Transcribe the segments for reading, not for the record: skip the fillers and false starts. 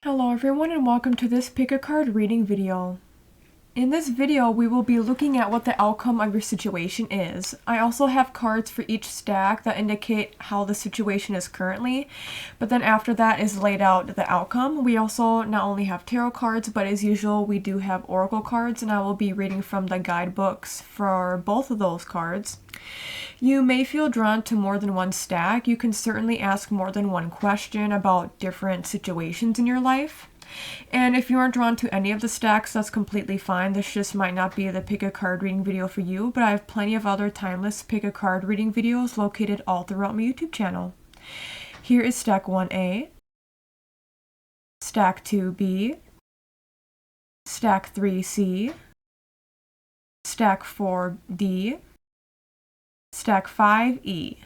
Hello everyone and welcome to this pick a card reading video. In this video, we will be looking at what the outcome of your situation is. I also have cards for each stack that indicate how the situation is currently, but then after that is laid out the outcome. We also not only have tarot cards, but as usual, we do have oracle cards, and I will be reading from the guidebooks for both of those cards. You may feel drawn to more than one stack. You can certainly ask more than one question about different situations in your life. And if you aren't drawn to any of the stacks, that's completely fine. This just might not be the pick a card reading video for you, but I have plenty of other timeless pick a card reading videos located all throughout my YouTube channel. Here is stack 1A, stack 2B, stack 3C, stack 4D, stack 5E.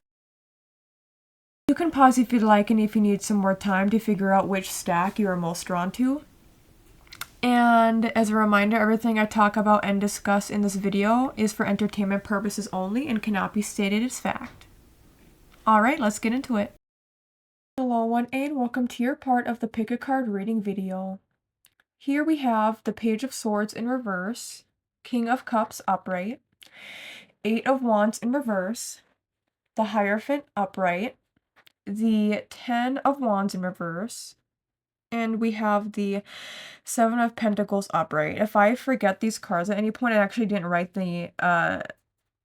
You can pause if you'd like and if you need some more time to figure out which stack you are most drawn to. And as a reminder, everything I talk about and discuss in this video is for entertainment purposes only and cannot be stated as fact. Alright, let's get into it. Hello 1A and welcome to your part of the pick a card reading video. Here we have the Page of Swords in reverse, King of Cups upright, 8 of Wands in reverse, the Hierophant upright, the 10 of Wands in reverse, and we have the 7 of Pentacles upright. If I forget these cards at any point, I actually didn't write the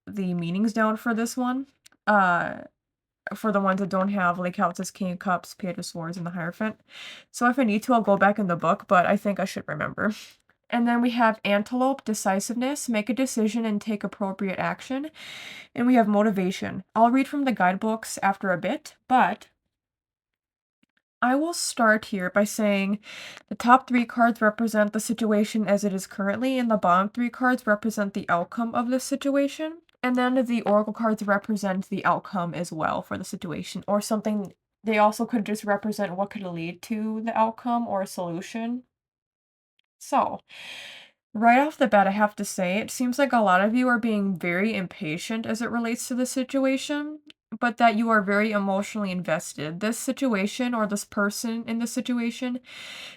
meanings down for this one. For the ones that don't have, like how it says King of Cups, Page of Swords, and the Hierophant. So if I need to, I'll go back in the book, but I think I should remember. And then we have Antelope, decisiveness, make a decision and take appropriate action. And we have motivation. I'll read from the guidebooks after a bit, but I will start here by saying the top 3 cards represent the situation as it is currently, and the bottom 3 cards represent the outcome of this situation. And then the oracle cards represent the outcome as well for the situation, or something. They also could just represent what could lead to the outcome or a solution. So, right off the bat, I have to say, it seems like a lot of you are being very impatient as it relates to the situation, but that you are very emotionally invested. This situation or this person in this situation,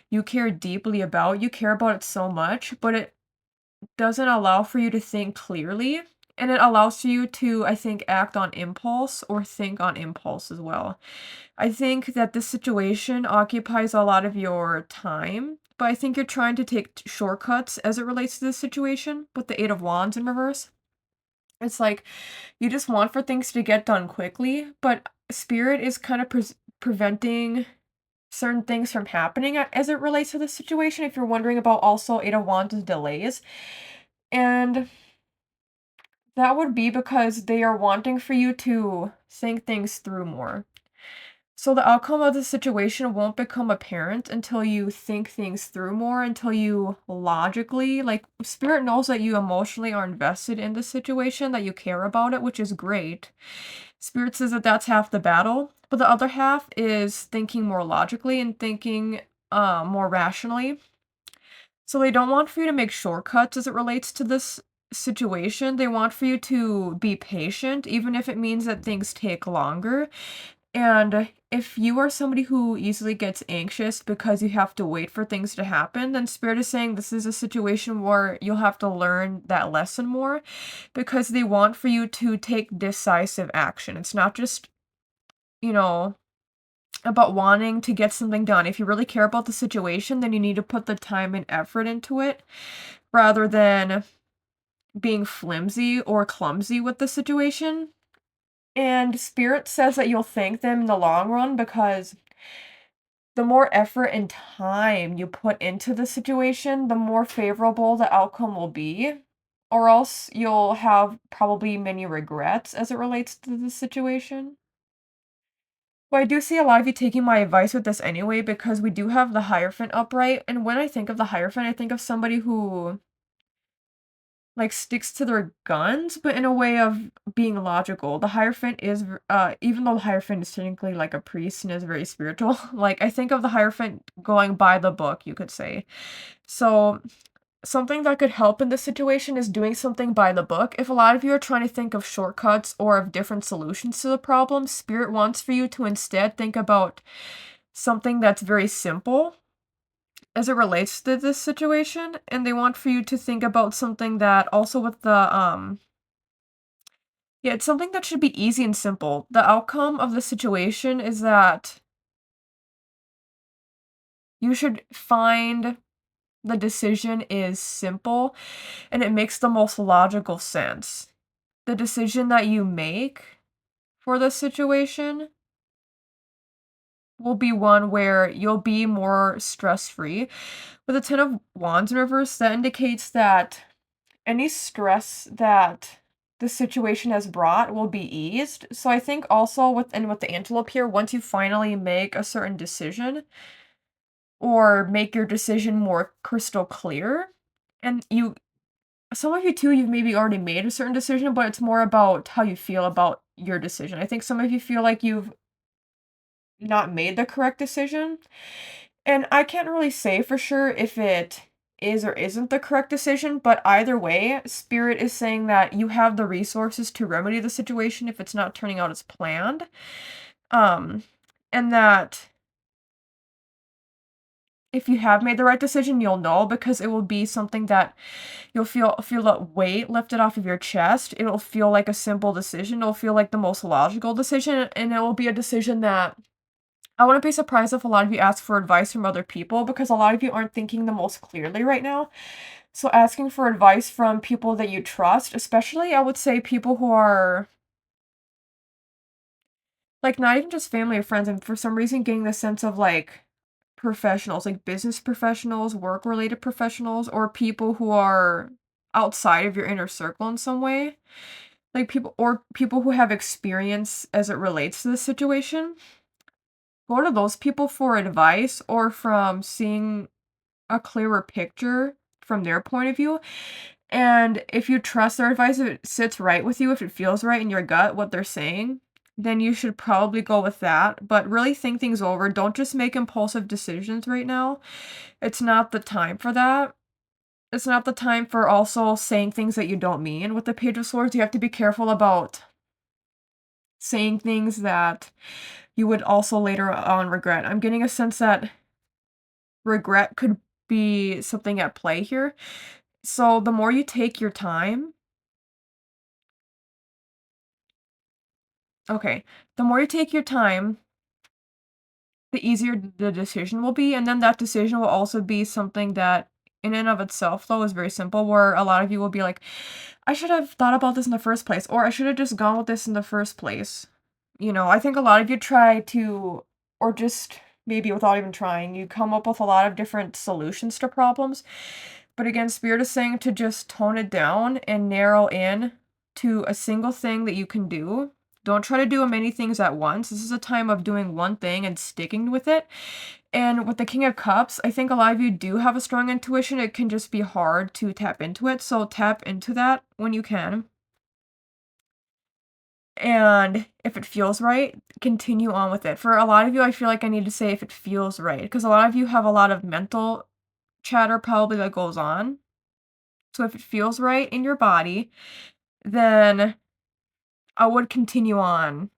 you care deeply about. You care about it so much, but it doesn't allow for you to think clearly. And it allows you to, I think, act on impulse or think on impulse as well. I think that this situation occupies a lot of your time, but I think you're trying to take shortcuts as it relates to this situation with the 8 of Wands in reverse. It's like you just want for things to get done quickly, but Spirit is kind of preventing certain things from happening as it relates to this situation, if you're wondering about also 8 of Wands delays. And that would be because they are wanting for you to think things through more. So the outcome of the situation won't become apparent until you think things through more, until you logically, like, Spirit knows that you emotionally are invested in the situation, that you care about it, which is great. Spirit says that that's half the battle, but the other half is thinking more logically and thinking more rationally. So they don't want for you to make shortcuts as it relates to this situation. They want for you to be patient, even if it means that things take longer. And if you are somebody who easily gets anxious because you have to wait for things to happen, then Spirit is saying this is a situation where you'll have to learn that lesson more, because they want for you to take decisive action. It's not just, about wanting to get something done. If you really care about the situation, then you need to put the time and effort into it rather than being flimsy or clumsy with the situation. And Spirit says that you'll thank them in the long run, because the more effort and time you put into the situation, the more favorable the outcome will be. Or else you'll have probably many regrets as it relates to the situation. But I do see a lot of you taking my advice with this anyway, because we do have the Hierophant upright. And when I think of the Hierophant, I think of somebody who sticks to their guns, but in a way of being logical. The Hierophant is, even though the Hierophant is technically like a priest and is very spiritual, I think of the Hierophant going by the book, you could say. So something that could help in this situation is doing something by the book. If a lot of you are trying to think of shortcuts or of different solutions to the problem, Spirit wants for you to instead think about something that's very simple as it relates to this situation, and they want for you to think about something that also with the yeah, it's something that should be easy and simple. The outcome of the situation is that you should find the decision is simple and it makes the most logical sense. The decision that you make for this situation will be one where you'll be more stress-free. With the Ten of Wands in reverse, that indicates that any stress that the situation has brought will be eased. So I think also with the antelope here, once you finally make a certain decision or make your decision more crystal clear, and some of you too, you've maybe already made a certain decision, but it's more about how you feel about your decision. I think some of you feel like you've not made the correct decision. And I can't really say for sure if it is or isn't the correct decision, but either way, Spirit is saying that you have the resources to remedy the situation if it's not turning out as planned. Um, and that if you have made the right decision, you'll know because it will be something that you'll feel that weight lifted off of your chest. It'll feel like a simple decision. It'll feel like the most logical decision, and it will be a decision that I wouldn't be surprised if a lot of you ask for advice from other people because a lot of you aren't thinking the most clearly right now. So asking for advice from people that you trust, especially I would say people who are like not even just family or friends, and for some reason getting the sense of like professionals, like business professionals, work related professionals, or people who are outside of your inner circle in some way. Like people who have experience as it relates to the situation. Go to those people for advice or from seeing a clearer picture from their point of view. And if you trust their advice, if it sits right with you, if it feels right in your gut, what they're saying, then you should probably go with that. But really think things over. Don't just make impulsive decisions right now. It's not the time for that. It's not the time for also saying things that you don't mean. With the Page of Swords, you have to be careful about saying things that you would also later on regret. I'm getting a sense that regret could be something at play here. So the more you take your time, okay, the more you take your time, the easier the decision will be. And then that decision will also be something that, in and of itself, though, is very simple, where a lot of you will be like, I should have thought about this in the first place, or I should have just gone with this in the first place. I think a lot of you try to, or just maybe without even trying, you come up with a lot of different solutions to problems. But again, Spirit is saying to just tone it down and narrow in to a single thing that you can do. Don't try to do many things at once. This is a time of doing one thing and sticking with it. And with the King of Cups, I think a lot of you do have a strong intuition. It can just be hard to tap into it. So tap into that when you can. And if it feels right, continue on with it. For a lot of you, I feel like I need to say if it feels right, because a lot of you have a lot of mental chatter probably that goes on. So if it feels right in your body, then I would continue on.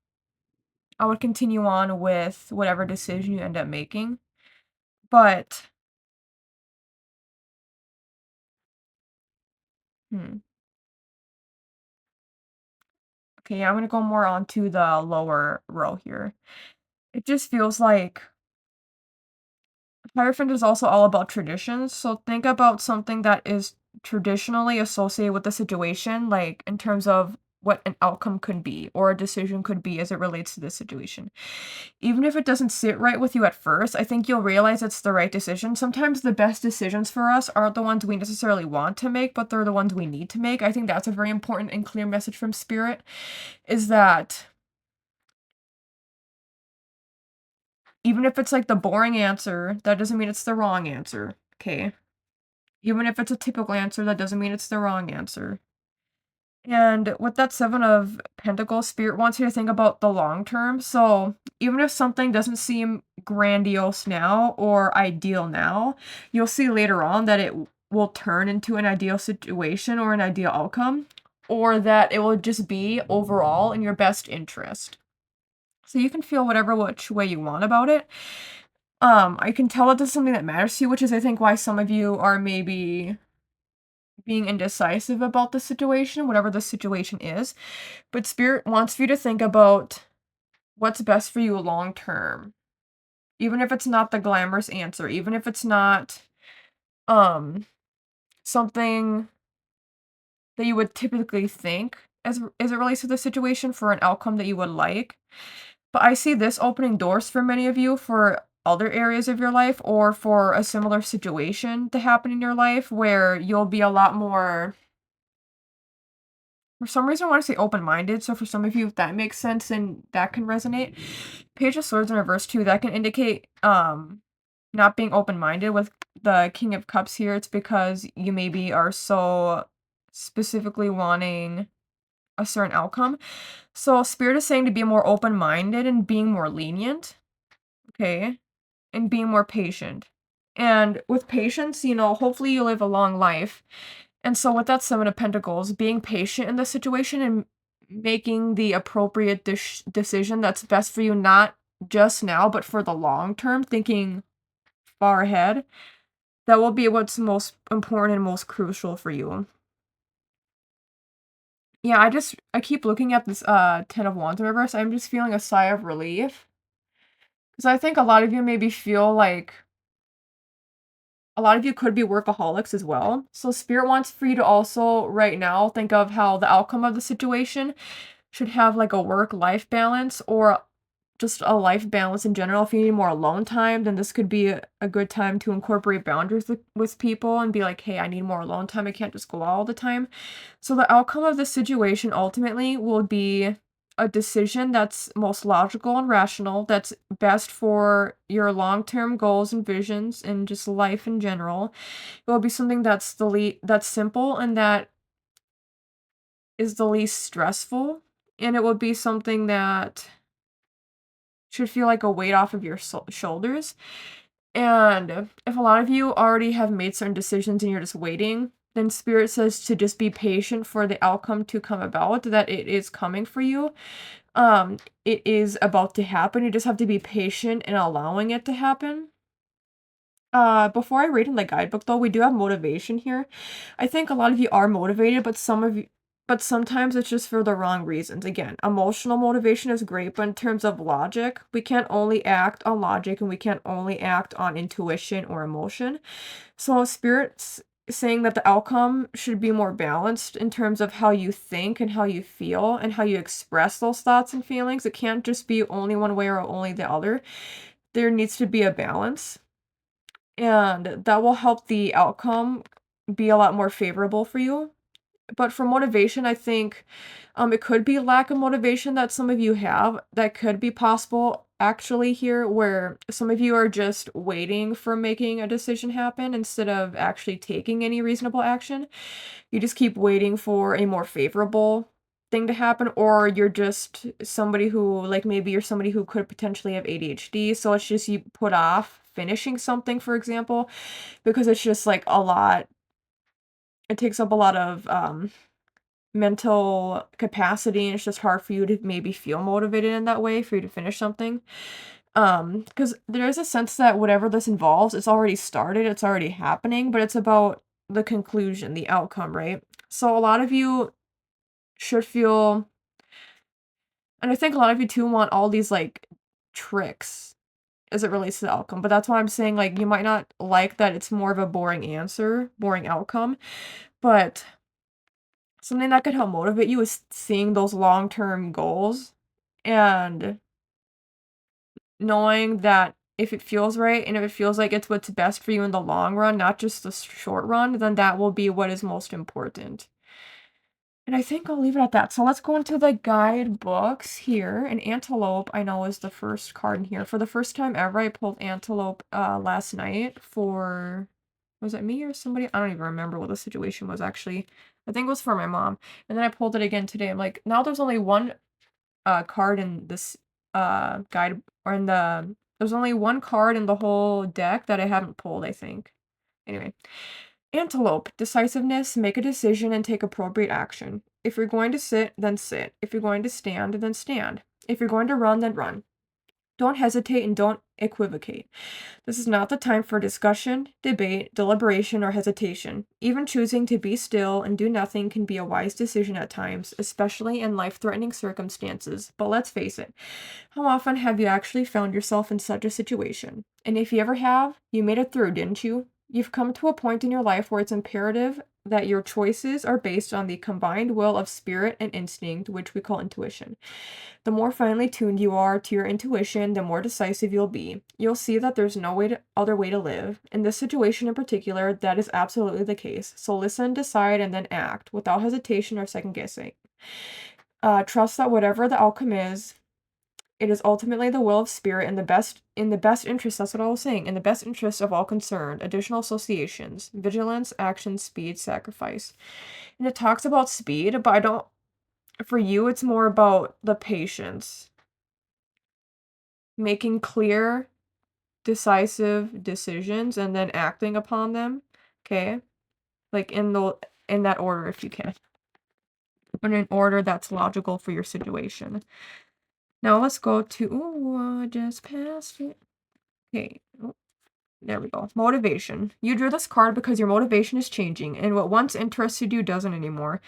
I would continue on with whatever decision you end up making. But, hmm. Okay, I'm gonna go more onto the lower row here. It just feels like Hierophant is also all about traditions, so think about something that is traditionally associated with the situation, like in terms of what an outcome could be or a decision could be as it relates to this situation. Even if it doesn't sit right with you at first, I think you'll realize it's the right decision. Sometimes the best decisions for us aren't the ones we necessarily want to make, but they're the ones we need to make. I think that's a very important and clear message from Spirit, is that even if it's like the boring answer, that doesn't mean it's the wrong answer, okay? Even if it's a typical answer, that doesn't mean it's the wrong answer. And with that Seven of Pentacles, Spirit wants you to think about the long term. So even if something doesn't seem grandiose now or ideal now, you'll see later on that it will turn into an ideal situation or an ideal outcome, or that it will just be overall in your best interest. So you can feel whatever which way you want about it. I can tell that this is something that matters to you, which is I think why some of you are maybe being indecisive about the situation, whatever the situation is. But Spirit wants you to think about what's best for you long term. Even if it's not the glamorous answer, even if it's not um something that you would typically think as it relates to the situation for an outcome that you would like. But I see this opening doors for many of you for other areas of your life or for a similar situation to happen in your life where you'll be a lot more, for some reason I want to say open-minded. So for some of you, if that makes sense and that can resonate. Page of Swords in reverse too, that can indicate not being open-minded with the King of Cups here. It's because you maybe are so specifically wanting a certain outcome. So Spirit is saying to be more open-minded and being more lenient, okay? And being more patient. And with patience, hopefully you live a long life. And so with that Seven of Pentacles, being patient in the situation and making the appropriate decision that's best for you, not just now, but for the long term, thinking far ahead, that will be what's most important and most crucial for you. Yeah, I keep looking at this Ten of Wands in reverse. I'm just feeling a sigh of relief. Because I think a lot of you maybe feel like a lot of you could be workaholics as well. So Spirit wants for you to also right now think of how the outcome of the situation should have like a work-life balance or just a life balance in general. If you need more alone time, then this could be a good time to incorporate boundaries with people and be like, hey, I need more alone time. I can't just go out all the time. So the outcome of this situation ultimately will be a decision that's most logical and rational, that's best for your long-term goals and visions and just life in general. It will be something that's that's simple and that is the least stressful, and it will be something that should feel like a weight off of your shoulders. And if a lot of you already have made certain decisions and you're just waiting, then Spirit says to just be patient for the outcome to come about, that it is coming for you. It is about to happen. You just have to be patient in allowing it to happen. Before I read in the guidebook though, we do have motivation here. I think a lot of you are motivated, but sometimes it's just for the wrong reasons. Again, emotional motivation is great, but in terms of logic, we can't only act on logic and we can't only act on intuition or emotion. So Spirit's saying that the outcome should be more balanced in terms of how you think and how you feel and how you express those thoughts and feelings. It can't just be only one way or only the other. There needs to be a balance. And that will help the outcome be a lot more favorable for you. But for motivation, I think it could be lack of motivation that some of you have. That could be possible actually here, where some of you are just waiting for making a decision happen instead of actually taking any reasonable action. You just keep waiting for a more favorable thing to happen, or you're just somebody who, like, maybe you're somebody who could potentially have ADHD, so it's just you put off finishing something, for example, because it's just like a lot. It takes up a lot of mental capacity, and it's just hard for you to maybe feel motivated in that way for you to finish something. Because there is a sense that whatever this involves, it's already started, it's already happening, but it's about the conclusion, the outcome, right? So a lot of you should feel, and I think a lot of you too want all these like tricks as it relates to the outcome, but that's why I'm saying, like, you might not like that it's more of a boring answer, boring outcome, but something that could help motivate you is seeing those long-term goals and knowing that if it feels right and if it feels like it's what's best for you in the long run, not just the short run, then that will be what is most important. And I think I'll leave it at that. So let's go into the guidebooks here. And Antelope, I know, is the first card in here. For the first time ever, I pulled Antelope last night for, was it me or somebody? I don't even remember what the situation was actually. I think it was for my mom. And then I pulled it again today. I'm like, now there's only one card in this guide, or in there's only one card in the whole deck that I haven't pulled, I think. Anyway. Antelope, decisiveness, make a decision and take appropriate action. If you're going to sit, then sit. If you're going to stand, then stand. If you're going to run, then run. Don't hesitate and don't equivocate. This is not the time for discussion, debate, deliberation, or hesitation. Even choosing to be still and do nothing can be a wise decision at times, especially in life-threatening circumstances. But let's face it, how often have you actually found yourself in such a situation? And if you ever have, you made it through, didn't you? You've come to a point in your life where it's imperative that your choices are based on the combined will of spirit and instinct, which we call intuition. The more finely tuned you are to your intuition, the more decisive you'll be. You'll see that there's no other way to live. In this situation in particular, that is absolutely the case. So listen, decide, and then act without hesitation or second guessing. Trust that whatever the outcome is, it is ultimately the will of spirit in the best interest. That's what I was saying. In the best interest of all concerned. Additional associations: vigilance, action, speed, sacrifice. And it talks about speed, but I don't. For you, it's more about the patience, making clear, decisive decisions, and then acting upon them. Okay, like in that order, if you can, in an order that's logical for your situation. Now let's go to, I just passed it. Okay, there we go. Motivation. You drew this card because your motivation is changing, and what once interested you doesn't anymore.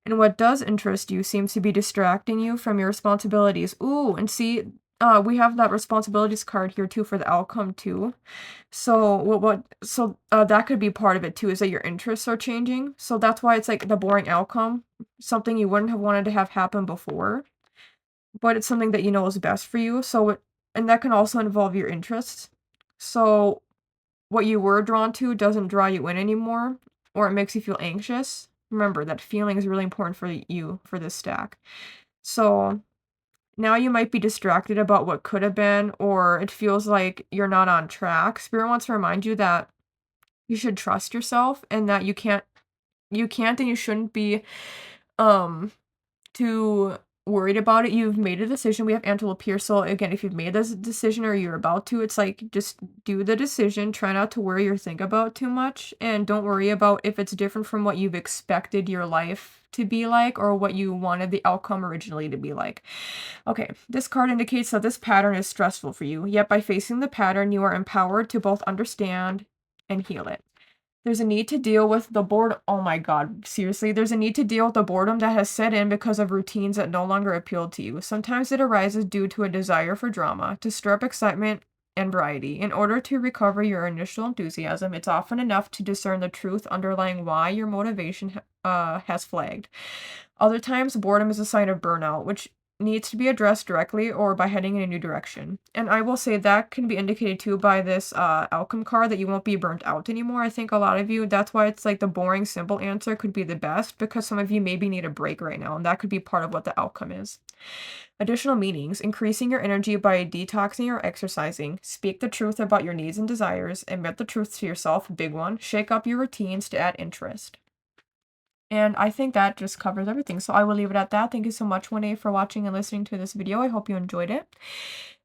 And what does interest you seems to be distracting you from your responsibilities. Ooh, and see, we have that responsibilities card here too for the outcome too. So that could be part of it too, is that your interests are changing. So that's why it's like the boring outcome, something you wouldn't have wanted to have happen before, but it's something that you know is best for you. And that can also involve your interests. So what you were drawn to doesn't draw you in anymore, or it makes you feel anxious. Remember, that feeling is really important for you for this stack. So now you might be distracted about what could have been, or it feels like you're not on track. Spirit wants to remind you that you should trust yourself and that you can't and you shouldn't be too worried about it. You've made a decision. We have Antelope here. So again, if you've made this decision or you're about to, it's like just do the decision. Try not to worry or think about too much. And don't worry about if it's different from what you've expected your life to be like or what you wanted the outcome originally to be like. Okay, this card indicates that this pattern is stressful for you. Yet by facing the pattern, you are empowered to both understand and heal it. There's a need to deal with the boredom. Oh my God, seriously. There's a need to deal with the boredom that has set in because of routines that no longer appeal to you. Sometimes it arises due to a desire for drama, to stir up excitement and variety. In order to recover your initial enthusiasm, it's often enough to discern the truth underlying why your motivation has flagged. Other times, boredom is a sign of burnout, which needs to be addressed directly or by heading in a new direction. And I will say that can be indicated too by this outcome card, that you won't be burnt out anymore. I think a lot of you, that's why it's like the boring, simple answer could be the best, because some of you maybe need a break right now, and that could be part of what the outcome is. Additional meanings: increasing your energy by detoxing or exercising. Speak the truth about your needs and desires. Admit the truth to yourself, big one. Shake up your routines to add interest. And I think that just covers everything. So I will leave it at that. Thank you so much, 1A, for watching and listening to this video. I hope you enjoyed it.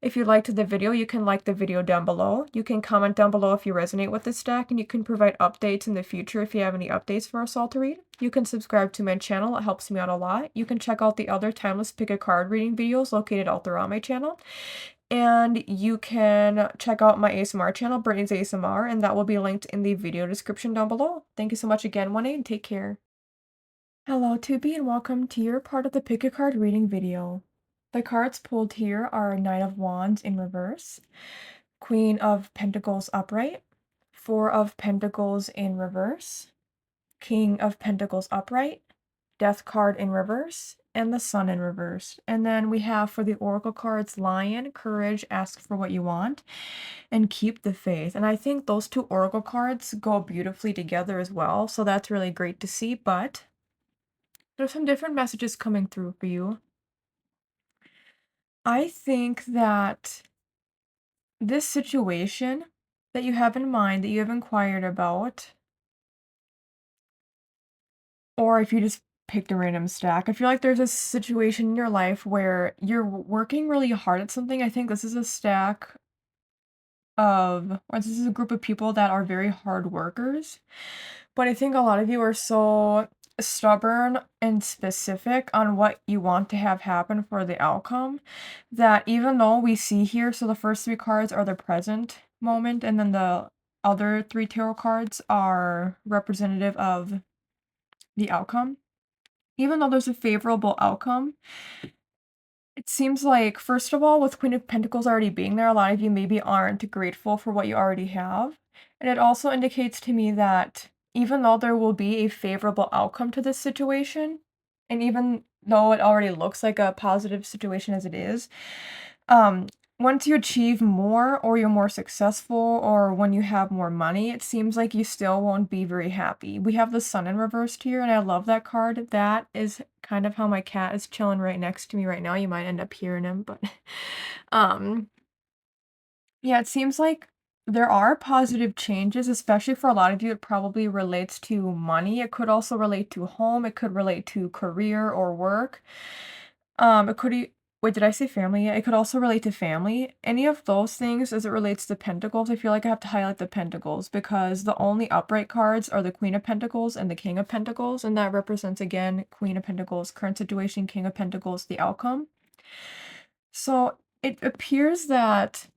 If you liked the video, you can like the video down below. You can comment down below if you resonate with this deck, and you can provide updates in the future if you have any updates for us all to read. You can subscribe to my channel. It helps me out a lot. You can check out the other timeless pick a card reading videos located all throughout my channel. And you can check out my ASMR channel, Brittney's ASMR, and that will be linked in the video description down below. Thank you so much again, 1A, and take care. Hello, 2B, and welcome to your part of the pick a card reading video. The cards pulled here are Knight of Wands in reverse, Queen of Pentacles upright, Four of Pentacles in reverse, King of Pentacles upright, Death card in reverse, and the Sun in reverse. And then we have for the Oracle cards, Lion, Courage, Ask for what you want, and Keep the Faith. And I think those two Oracle cards go beautifully together as well, so that's really great to see, but there's some different messages coming through for you. I think that this situation that you have in mind, that you have inquired about, or if you just picked a random stack, I feel like there's a situation in your life where you're working really hard at something. I think this is a stack or this is a group of people that are very hard workers. But I think a lot of you are so stubborn and specific on what you want to have happen for the outcome, that even though we see here, so the first three cards are the present moment, and then the other three tarot cards are representative of the outcome. Even though there's a favorable outcome, it seems like, first of all, with Queen of Pentacles already being there, a lot of you maybe aren't grateful for what you already have. And it also indicates to me that even though there will be a favorable outcome to this situation, and even though it already looks like a positive situation as it is, once you achieve more, or you're more successful, or when you have more money, it seems like you still won't be very happy. We have the Sun in reversed here, and I love that card. That is kind of how my cat is chilling right next to me right now. You might end up hearing him, but yeah, it seems like there are positive changes, especially for a lot of you. It probably relates to money. It could also relate to home. It could relate to career or work. It could wait, did I say family? Yeah, it could also relate to family. Any of those things as it relates to Pentacles, I feel like I have to highlight the Pentacles because the only upright cards are the Queen of Pentacles and the King of Pentacles, and that represents, again, Queen of Pentacles, current situation, King of Pentacles, the outcome. So it appears that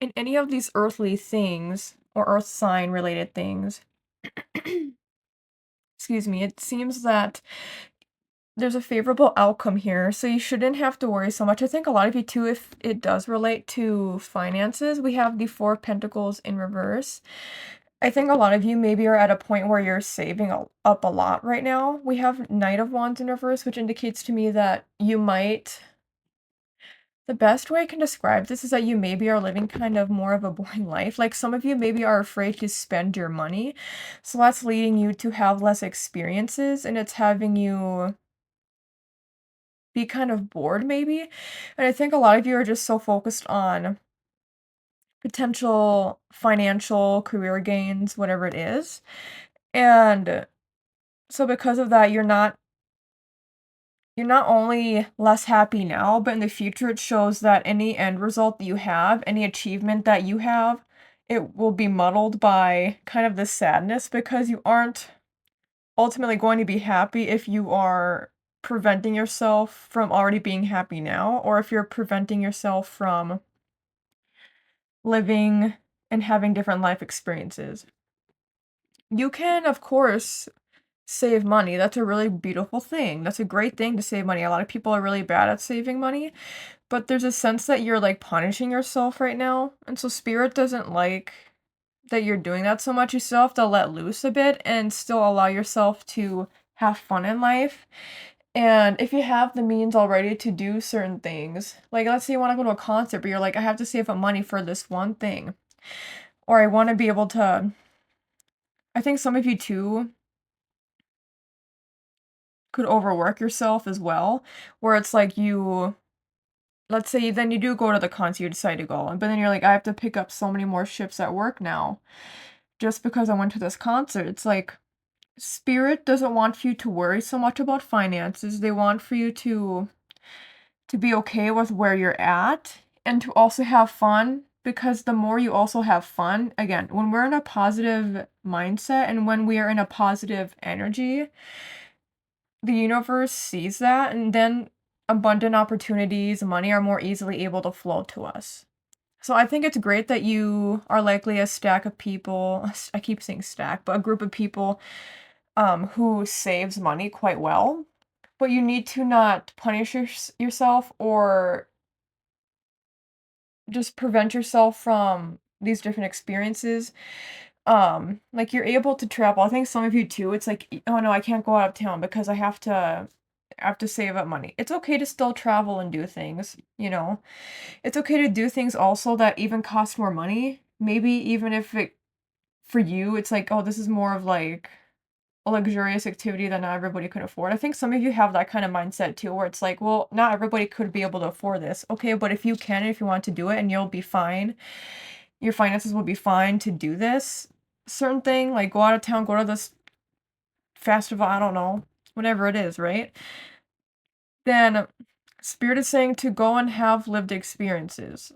in any of these earthly things, or earth sign related things, excuse me, it seems that there's a favorable outcome here, so you shouldn't have to worry so much. I think a lot of you too, if it does relate to finances, we have the Four of Pentacles in reverse. I think a lot of you maybe are at a point where you're saving up a lot right now. We have Knight of Wands in reverse, which indicates to me that you might... The best way I can describe this is that you maybe are living kind of more of a boring life. Like, some of you maybe are afraid to spend your money, so that's leading you to have less experiences, and it's having you be kind of bored maybe. And I think a lot of you are just so focused on potential financial career gains, whatever it is. And so because of that, you're not only less happy now, but in the future it shows that any end result that you have, any achievement that you have, it will be muddled by kind of this sadness because you aren't ultimately going to be happy if you are preventing yourself from already being happy now, or if you're preventing yourself from living and having different life experiences. You can, of course, save money. That's a really beautiful thing. That's a great thing to save money. A lot of people are really bad at saving money, but there's a sense that you're like punishing yourself right now. And so Spirit doesn't like that you're doing that so much. You still have to let loose a bit and still allow yourself to have fun in life. And if you have the means already to do certain things, like let's say you want to go to a concert, but you're like, I have to save up money for this one thing. Or I want to be able to... I think some of you too could overwork yourself as well, where it's like you... Let's say then you do go to the concert, you decide to go, but then you're like, I have to pick up so many more shifts at work now just because I went to this concert. It's like, Spirit doesn't want you to worry so much about finances. They want for you to be okay with where you're at and to also have fun, because the more you also have fun, again, when we're in a positive mindset and when we are in a positive energy, the universe sees that, and then abundant opportunities, money are more easily able to flow to us. So I think it's great that you are likely a stack of people, I keep saying stack, but a group of people who saves money quite well. But you need to not punish yourself or just prevent yourself from these different experiences. Like, you're able to travel. I think some of you too, it's like, oh no, I can't go out of town because I have to save up money. It's okay to still travel and do things, you know. It's okay to do things also that even cost more money. Maybe even if it, for you, it's like, oh, this is more of like a luxurious activity that not everybody could afford. I think some of you have that kind of mindset too, where it's like, well, not everybody could be able to afford this. Okay, but if you can, if you want to do it, and you'll be fine, your finances will be fine to do this certain thing, like go out of town, go to this festival, I don't know, whatever it is, right? Then Spirit is saying to go and have lived experiences.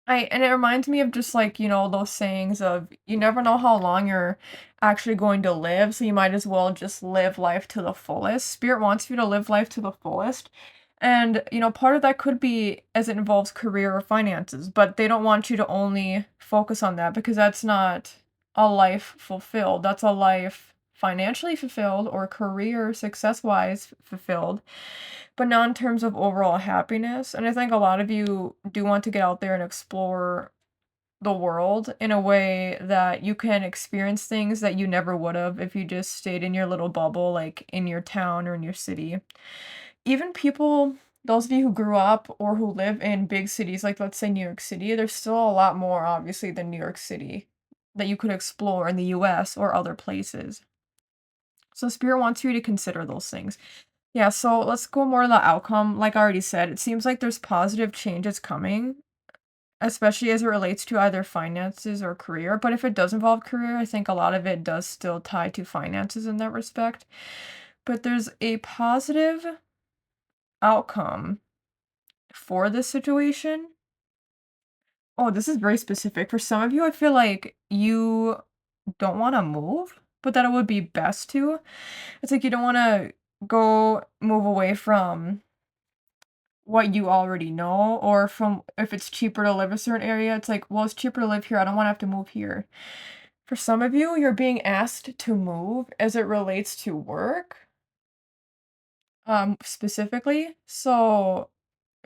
And it reminds me of just like, those sayings of you never know how long you're actually going to live, so you might as well just live life to the fullest. Spirit wants you to live life to the fullest. And, part of that could be as it involves career or finances, but they don't want you to only focus on that because that's not a life fulfilled. That's a life financially fulfilled or career success-wise fulfilled, but not in terms of overall happiness. And I think a lot of you do want to get out there and explore the world in a way that you can experience things that you never would have if you just stayed in your little bubble, like in your town or in your city. Even people, those of you who grew up or who live in big cities, like let's say New York City, there's still a lot more, obviously, than New York City that you could explore in the US or other places. So Spirit wants you to consider those things. Yeah, so let's go more to the outcome. Like I already said, it seems like there's positive changes coming, especially as it relates to either finances or career. But if it does involve career, I think a lot of it does still tie to finances in that respect. But there's a positive outcome for this situation. Oh, this is very specific. For some of you, I feel like you don't want to move, but that it would be best to. It's like you don't want to go move away from what you already know, or from if it's cheaper to live a certain area, it's like, well, it's cheaper to live here. I don't want to have to move here. For some of you, you're being asked to move as it relates to work, specifically. So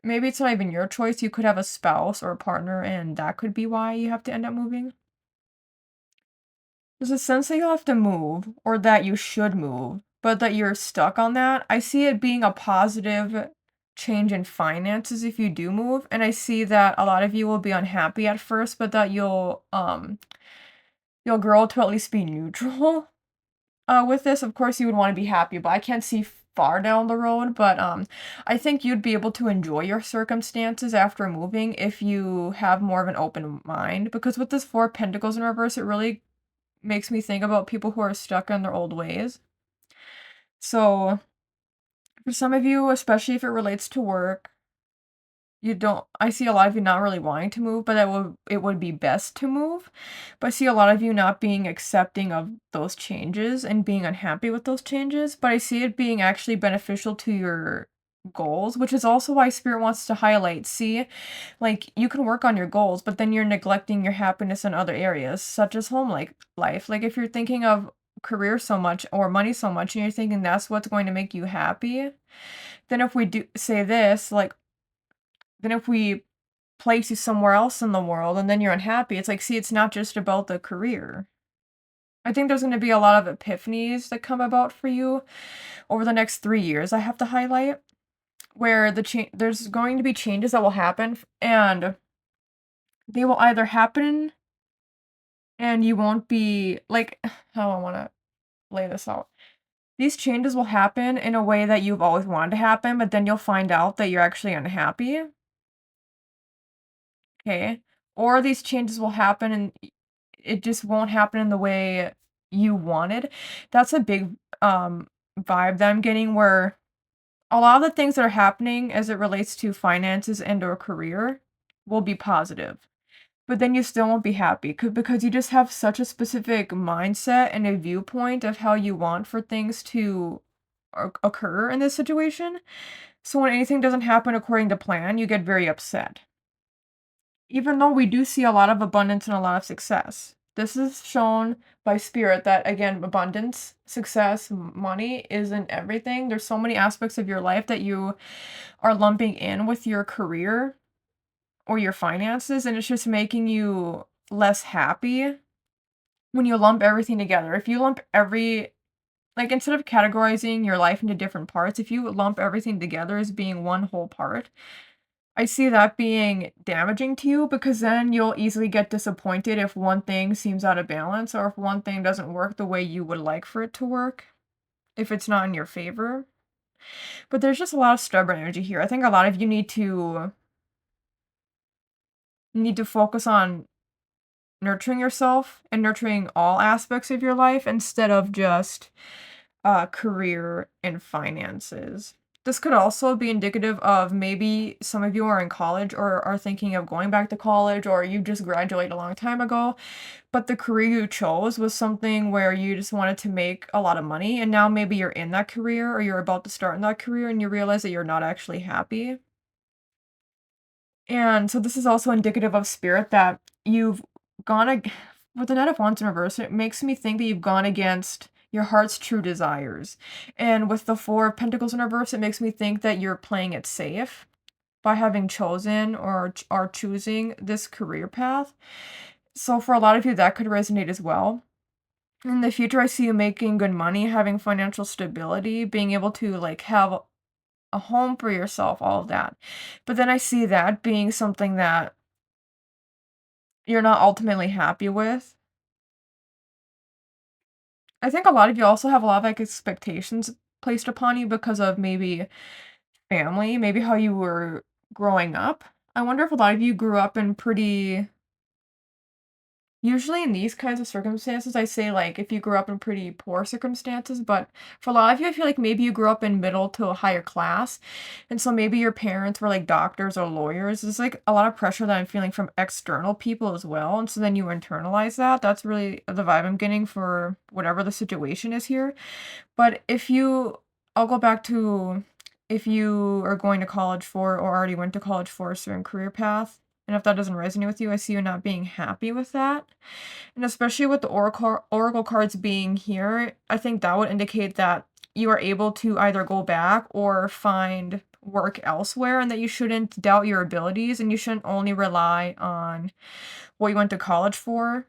maybe it's not even your choice. You could have a spouse or a partner, and that could be why you have to end up moving. There's a sense that you have to move or that you should move, but that you're stuck on that. I see it being a positive change in finances if you do move, and I see that a lot of you will be unhappy at first, but that you'll grow to at least be neutral. With this, of course, you would want to be happy, but I can't see far down the road. But I think you'd be able to enjoy your circumstances after moving if you have more of an open mind. Because with this Four of Pentacles in reverse, it really makes me think about people who are stuck in their old ways. So for some of you, especially if it relates to work, I see a lot of you not really wanting to move, but it would be best to move. But I see a lot of you not being accepting of those changes and being unhappy with those changes, but I see it being actually beneficial to your goals, which is also why Spirit wants to highlight. See, like you can work on your goals, but then you're neglecting your happiness in other areas, such as home like life. Like if you're thinking of career so much or money so much and you're thinking that's what's going to make you happy, then if we do say this, like then if we place you somewhere else in the world and then you're unhappy, it's like, see, it's not just about the career. I think there's going to be a lot of epiphanies that come about for you over the next 3 years. I have to highlight where there's going to be changes that will happen, and they will either happen and you won't be like, how I want to lay this out. These changes will happen in a way that you've always wanted to happen, but then you'll find out that you're actually unhappy. Okay. Or these changes will happen and it just won't happen in the way you wanted. That's a big vibe that I'm getting, where a lot of the things that are happening as it relates to finances and or career will be positive. But then you still won't be happy because you just have such a specific mindset and a viewpoint of how you want for things to occur in this situation. So when anything doesn't happen according to plan, you get very upset. Even though we do see a lot of abundance and a lot of success. This is shown by Spirit that, again, abundance, success, money isn't everything. There's so many aspects of your life that you are lumping in with your career or your finances, and it's just making you less happy when you lump everything together. If you lump instead of categorizing your life into different parts, if you lump everything together as being one whole part, I see that being damaging to you, because then you'll easily get disappointed if one thing seems out of balance or if one thing doesn't work the way you would like for it to work, if it's not in your favor. But there's just a lot of stubborn energy here. I think a lot of you need to focus on nurturing yourself and nurturing all aspects of your life instead of just career and finances. This could also be indicative of maybe some of you are in college or are thinking of going back to college, or you just graduated a long time ago, but the career you chose was something where you just wanted to make a lot of money, and now maybe you're in that career or you're about to start in that career and you realize that you're not actually happy. And so this is also indicative of spirit that you've gone with the Knight of Wands in reverse, it makes me think that you've gone against your heart's true desires. And with the Four of Pentacles in reverse, it makes me think that you're playing it safe by having chosen or are choosing this career path. So for a lot of you, that could resonate as well. In the future, I see you making good money, having financial stability, being able to like have a home for yourself, all of that. But then I see that being something that you're not ultimately happy with. I think a lot of you also have a lot of like expectations placed upon you because of maybe family, maybe how you were growing up. I wonder if a lot of you grew up in pretty usually in these kinds of circumstances, I say, like, if you grew up in pretty poor circumstances, but for a lot of you, I feel like maybe you grew up in middle to a higher class, and so maybe your parents were, like, doctors or lawyers. There's, like, a lot of pressure that I'm feeling from external people as well, and so then you internalize that. That's really the vibe I'm getting for whatever the situation is here. But I'll go back to if you are going to college for or already went to college for a certain career path, and if that doesn't resonate with you, I see you not being happy with that. And especially with the oracle cards being here, I think that would indicate that you are able to either go back or find work elsewhere, and that you shouldn't doubt your abilities and you shouldn't only rely on what you went to college for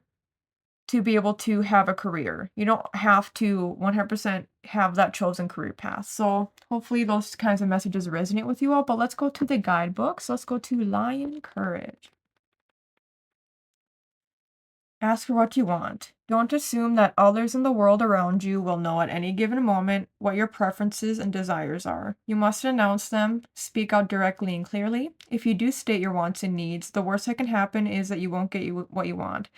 to be able to have a career. You don't have to 100% have that chosen career path. So hopefully those kinds of messages resonate with you all. But let's go to the guidebooks. Let's go to Lion Courage. Ask for what you want. Don't assume that others in the world around you will know at any given moment what your preferences and desires are. You must announce them, speak out directly and clearly. If you do state your wants and needs, the worst that can happen is that you won't get what you want.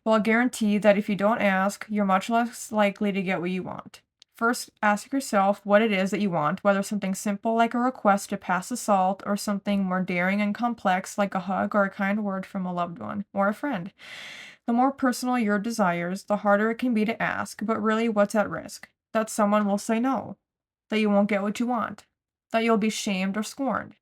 Well, I'll guarantee that if you don't ask, you're much less likely to get what you want. First, ask yourself what it is that you want, whether something simple like a request to pass a salt, or something more daring and complex like a hug or a kind word from a loved one or a friend. The more personal your desires, the harder it can be to ask, but really, what's at risk? That someone will say no, that you won't get what you want, that you'll be shamed or scorned.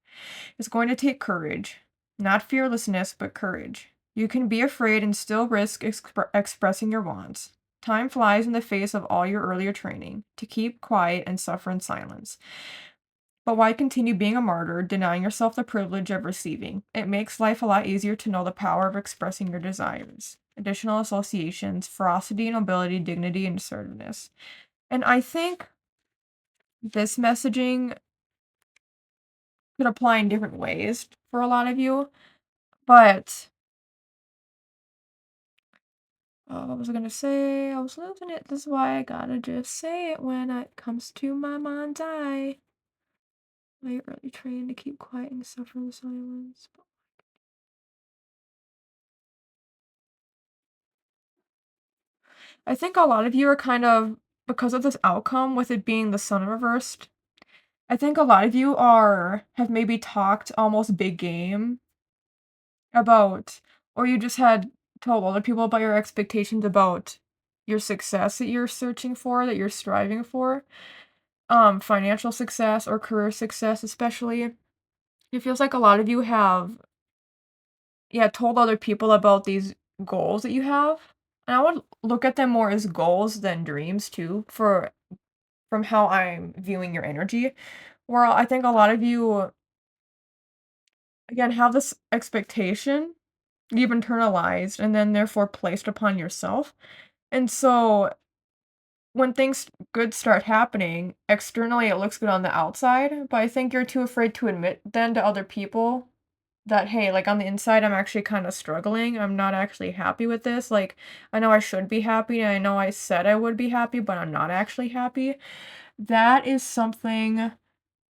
It's going to take courage. Not fearlessness, but courage. You can be afraid and still risk expressing your wants. Time flies in the face of all your earlier training to keep quiet and suffer in silence. But why continue being a martyr, denying yourself the privilege of receiving? It makes life a lot easier to know the power of expressing your desires. Additional associations: ferocity, nobility, dignity, and assertiveness. And I think this messaging could apply in different ways for a lot of you, but what was I gonna say? I was losing it. This is why I gotta just say it when it comes to my mind's eye. I early trained to keep quiet and suffer in silence. I think a lot of you are kind of, because of this outcome, with it being the sun reversed, I think a lot of you have maybe talked almost big game about, or you just had told other people about your expectations about your success that you're searching for, that you're striving for. Financial success or career success, especially. It feels like a lot of you have, yeah, told other people about these goals that you have. And I would look at them more as goals than dreams too, from how I'm viewing your energy. Where I think a lot of you, again, have this expectation you've internalized and then therefore placed upon yourself. And so when things good start happening, externally it looks good on the outside, but I think you're too afraid to admit then to other people that, hey, like on the inside, I'm actually kind of struggling. I'm not actually happy with this. Like, I know I should be happy, and I know I said I would be happy, but I'm not actually happy. That is something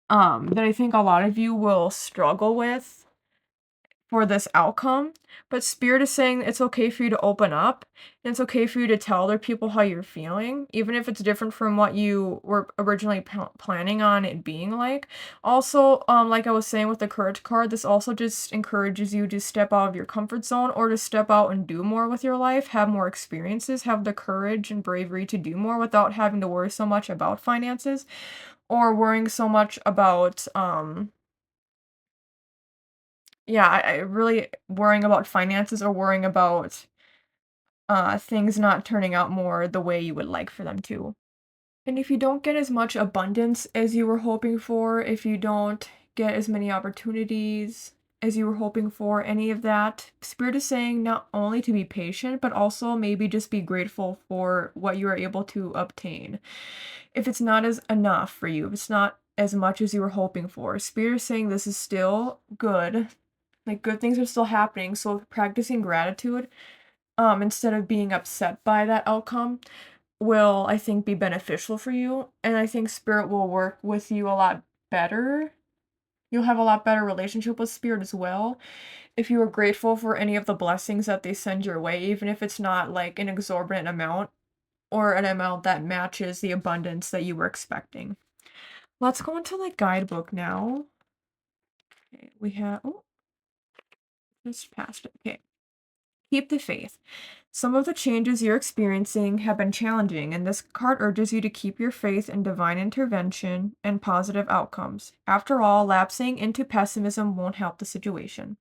that I think a lot of you will struggle with. for this outcome, but Spirit is saying it's okay for you to open up, and it's okay for you to tell other people how you're feeling, even if it's different from what you were originally planning on it being like. Also, like I was saying with the courage card, this also just encourages you to step out of your comfort zone or to step out and do more with your life, have more experiences, have the courage and bravery to do more without having to worry so much about finances or worrying so much about, yeah, I really worrying about finances or worrying about, things not turning out more the way you would like for them to. And if you don't get as much abundance as you were hoping for, if you don't get as many opportunities as you were hoping for, any of that, Spirit is saying not only to be patient, but also maybe just be grateful for what you are able to obtain. If it's not as enough for you, if it's not as much as you were hoping for, Spirit is saying this is still good. Like good things are still happening. So practicing gratitude, instead of being upset by that outcome will, I think, be beneficial for you. And I think Spirit will work with you a lot better. You'll have a lot better relationship with Spirit as well if you are grateful for any of the blessings that they send your way, even if it's not like an exorbitant amount or an amount that matches the abundance that you were expecting. Let's go into like guidebook now. Okay, we have, oh, just passed it. Okay. Keep the faith. Some of the changes you're experiencing have been challenging, and this card urges you to keep your faith in divine intervention and positive outcomes. After all, lapsing into pessimism won't help the situation.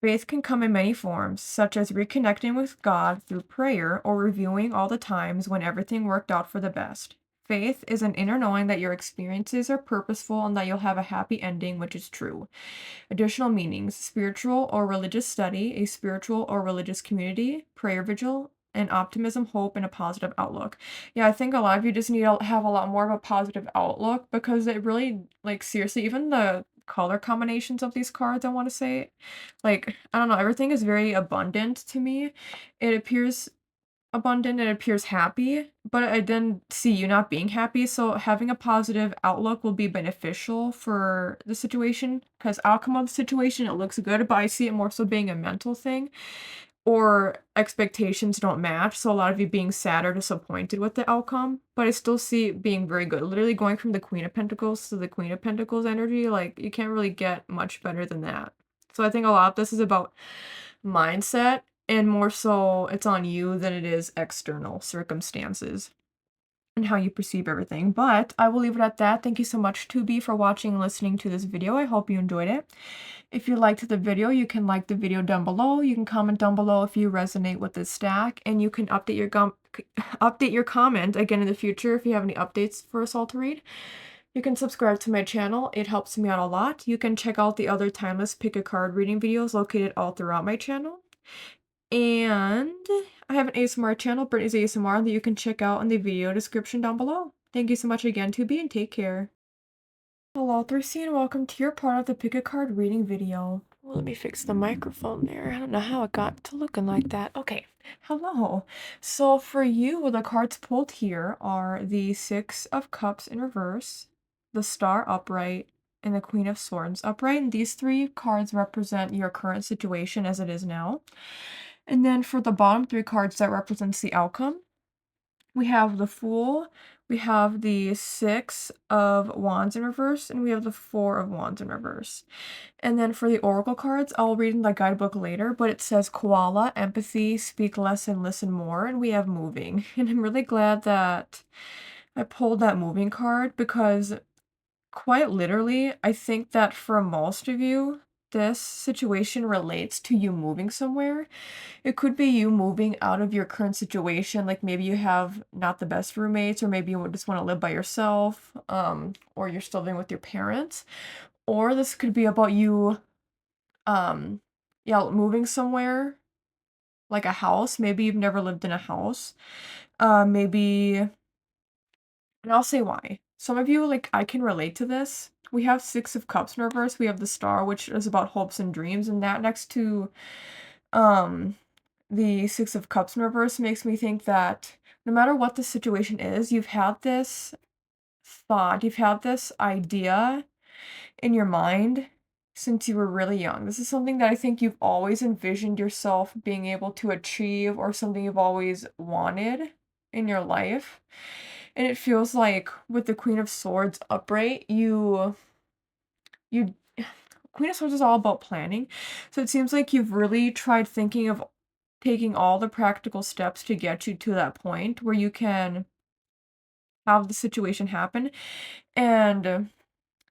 Faith can come in many forms, such as reconnecting with God through prayer or reviewing all the times when everything worked out for the best. Faith is an inner knowing that your experiences are purposeful and that you'll have a happy ending, which is true. Additional meanings: spiritual or religious study, a spiritual or religious community, prayer vigil, and optimism, hope, and a positive outlook. Yeah, I think a lot of you just need to have a lot more of a positive outlook because it really, like, seriously, even the color combinations of these cards, I want to say, like, I don't know, everything is very abundant to me. It appears abundant, it appears happy, but I didn't see you not being happy, so having a positive outlook will be beneficial for the situation, because outcome of the situation, it looks good, but I see it more so being a mental thing, or expectations don't match, so a lot of you being sad or disappointed with the outcome, but I still see it being very good. Literally going from the Queen of Pentacles to the Queen of Pentacles energy, like, you can't really get much better than that. So I think a lot of this is about mindset, and more so it's on you than it is external circumstances and how you perceive everything. But I will leave it at that. Thank you so much, 2B, for watching and listening to this video. I hope you enjoyed it. If you liked the video, you can like the video down below. You can comment down below if you resonate with this stack, and you can update your comment again in the future if you have any updates for us all to read. You can subscribe to my channel. It helps me out a lot. You can check out the other timeless pick a card reading videos located all throughout my channel. And I have an ASMR channel, Brittney's ASMR, that you can check out in the video description down below. Thank you so much again, 2B, and take care. Hello, 3C, and welcome to your part of the pick a card reading video. Well, let me fix the microphone there. I don't know how it got to looking like that. Okay, hello. So for you, the cards pulled here are the Six of Cups in reverse, the Star upright, and the Queen of Swords upright. And these three cards represent your current situation as it is now. And then for the bottom three cards, that represents the outcome. We have the Fool, we have the Six of Wands in reverse, and we have the Four of Wands in reverse. And then for the Oracle cards, I'll read in the guidebook later, but it says Koala, Empathy, Speak Less and Listen More, and we have Moving. And I'm really glad that I pulled that Moving card because quite literally, I think that for most of you, this situation relates to you moving somewhere. It could be you moving out of your current situation, like maybe you have not the best roommates, or maybe you just want to live by yourself, or you're still living with your parents. Or this could be about you, yeah, moving somewhere, like a house. Maybe you've never lived in a house. Maybe, and I'll say why. Some of you, like, I can relate to this. We have Six of Cups in reverse. We have the Star, which is about hopes and dreams, and that next to, the Six of Cups in reverse makes me think that no matter what the situation is, you've had this thought, you've had this idea in your mind since you were really young. This is something that I think you've always envisioned yourself being able to achieve or something you've always wanted in your life. And it feels like with the Queen of Swords upright, you Queen of Swords is all about planning. So it seems like you've really tried thinking of taking all the practical steps to get you to that point where you can have the situation happen. And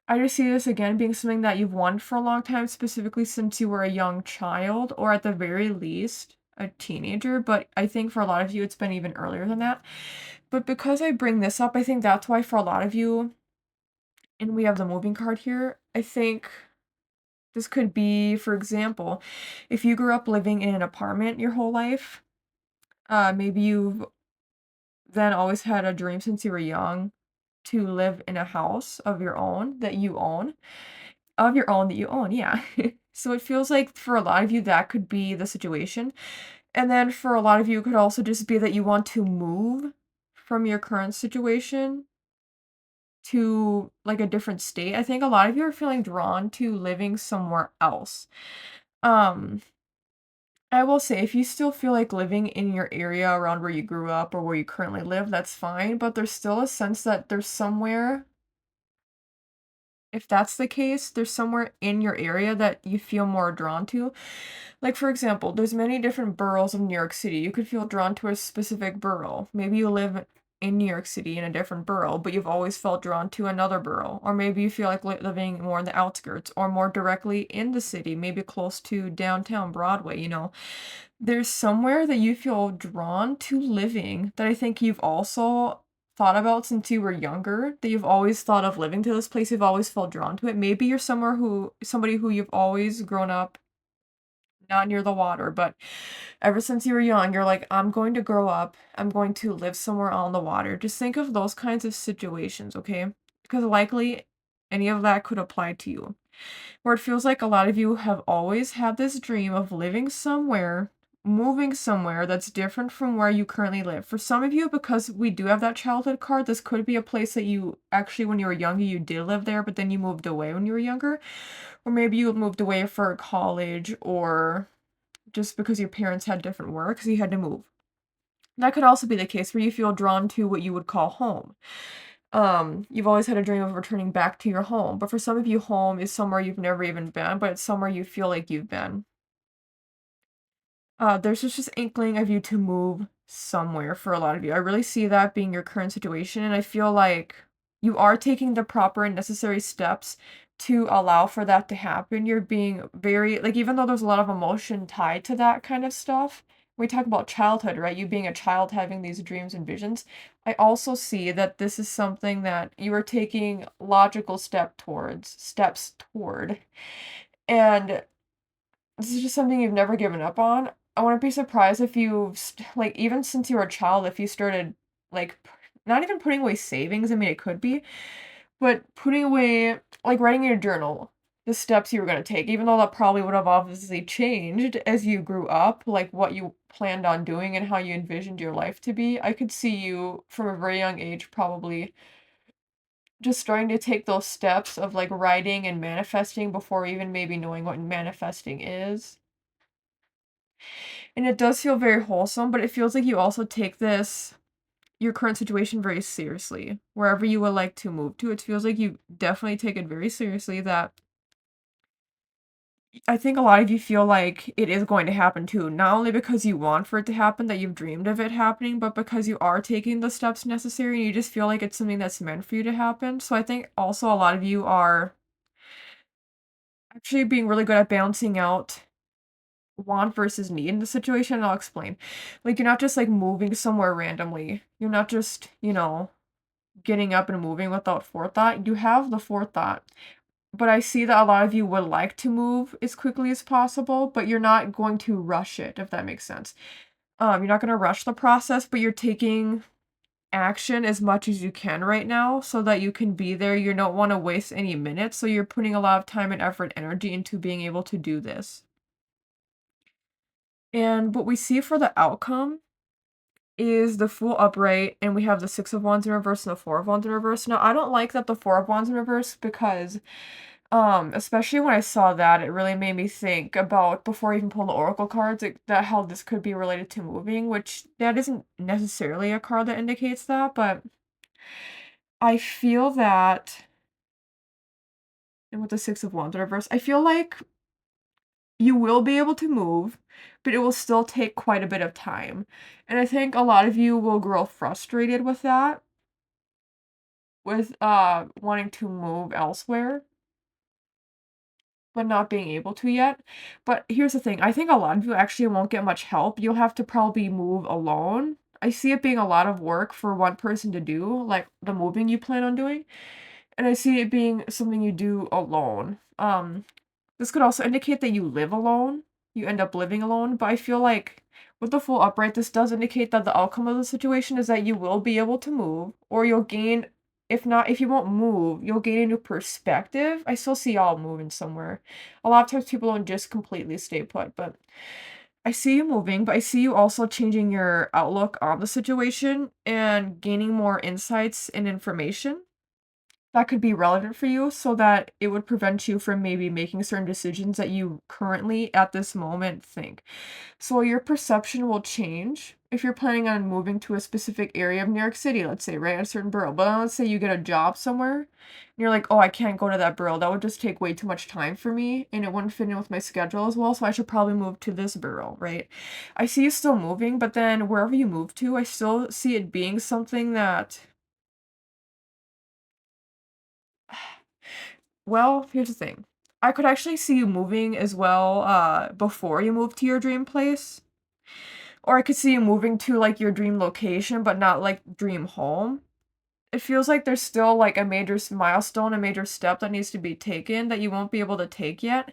I just see this again being something that you've wanted for a long time, specifically since you were a young child, or at the very least, a teenager. But I think for a lot of you, it's been even earlier than that. But because I bring this up, I think that's why for a lot of you, and we have the moving card here, I think this could be, for example, if you grew up living in an apartment your whole life, maybe you've then always had a dream since you were young to live in a house of your own that you own. Of your own that you own, yeah. So it feels like for a lot of you, that could be the situation. And then for a lot of you, it could also just be that you want to move from your current situation to like a different state. I think a lot of you are feeling drawn to living somewhere else. Um, I will say if you still feel like living in your area around where you grew up or where you currently live, that's fine, but there's still a sense that there's somewhere, if that's the case, there's somewhere in your area that you feel more drawn to. Like, for example, there's many different boroughs of New York City. You could feel drawn to a specific borough. Maybe you live in New York City in a different borough, but you've always felt drawn to another borough. Or maybe you feel like living more in the outskirts or more directly in the city, maybe close to downtown Broadway, you know. There's somewhere that you feel drawn to living that I think you've also thought about since you were younger, that you've always thought of living to this place, you've always felt drawn to it. Maybe you're somebody who you've always grown up not near the water, but ever since you were young, you're like, I'm going to grow up, I'm going to live somewhere on the water. Just think of those kinds of situations, okay? Because likely any of that could apply to you. Where it feels like a lot of you have always had this dream of living somewhere, moving somewhere that's different from where you currently live. For some of you, because we do have that childhood card, this could be a place that you actually, when you were younger, you did live there, but then you moved away when you were younger. Or maybe you moved away for college or just because your parents had different work, so you had to move. That could also be the case where you feel drawn to what you would call home. You've always had a dream of returning back to your home, but for some of you, home is somewhere you've never even been, but it's somewhere you feel like you've been. There's just this inkling of you to move somewhere for a lot of you. I really see that being your current situation, and I feel like you are taking the proper and necessary steps to allow for that to happen. You're being very, like, even though there's a lot of emotion tied to that kind of stuff, we talk about childhood, right? You being a child having these dreams and visions. I also see that this is something that you are taking logical steps toward. And this is just something you've never given up on. I wouldn't be surprised if like, even since you were a child, if you started, like, not even putting away savings, I mean, it could be, but putting away, like, writing in your journal the steps you were going to take, even though that probably would have obviously changed as you grew up, like, what you planned on doing and how you envisioned your life to be. I could see you from a very young age probably just starting to take those steps of, like, writing and manifesting before even maybe knowing what manifesting is. And it does feel very wholesome, but it feels like you also take your current situation very seriously. Wherever you would like to move to, it feels like you definitely take it very seriously that I think a lot of you feel like it is going to happen too. Not only because you want for it to happen, that you've dreamed of it happening, but because you are taking the steps necessary and you just feel like it's something that's meant for you to happen. So I think also a lot of you are actually being really good at balancing out want versus need in the situation, and I'll explain. Like, you're not just, like, moving somewhere randomly. You're not just, getting up and moving without forethought. You have the forethought. But I see that a lot of you would like to move as quickly as possible, but you're not going to rush it, if that makes sense. You're not gonna rush the process, but you're taking action as much as you can right now so that you can be there. You don't wanna waste any minutes, so you're putting a lot of time and effort and energy into being able to do this. And what we see for the outcome is the Fool upright, and we have the Six of Wands in reverse and the Four of Wands in reverse. Now, I don't like that the Four of Wands in reverse because Especially when I saw that, it really made me think about, before I even pull the oracle cards, that how this could be related to moving, which that isn't necessarily a card that indicates that, but I feel that, and with the Six of Wands reverse, I feel like you will be able to move, but it will still take quite a bit of time. And I think a lot of you will grow frustrated with that, with wanting to move elsewhere, but not being able to yet. But here's the thing, I think a lot of you actually won't get much help. You'll have to probably move alone. I see it being a lot of work for one person to do, like the moving you plan on doing. And I see it being something you do alone. This could also indicate that you live alone. You end up living alone, but I feel like with the full upright, this does indicate that the outcome of the situation is that you will be able to move, or you'll gain, if not, if you won't move, you'll gain a new perspective. I still see y'all moving somewhere. A lot of times people don't just completely stay put, but I see you moving, but I see you also changing your outlook on the situation and gaining more insights and information that could be relevant for you, so that it would prevent you from maybe making certain decisions that you currently at this moment think. So your perception will change if you're planning on moving to a specific area of New York City, let's say, right, a certain borough. But let's say you get a job somewhere and you're like, oh, I can't go to that borough. That would just take way too much time for me and it wouldn't fit in with my schedule as well. So I should probably move to this borough, right? I see you still moving, but then wherever you move to, I still see it being something that, well, here's the thing. I could actually see you moving as well, before you move to your dream place. Or I could see you moving to, like, your dream location, but not, like, dream home. It feels like there's still, like, a major milestone, a major step that needs to be taken that you won't be able to take yet.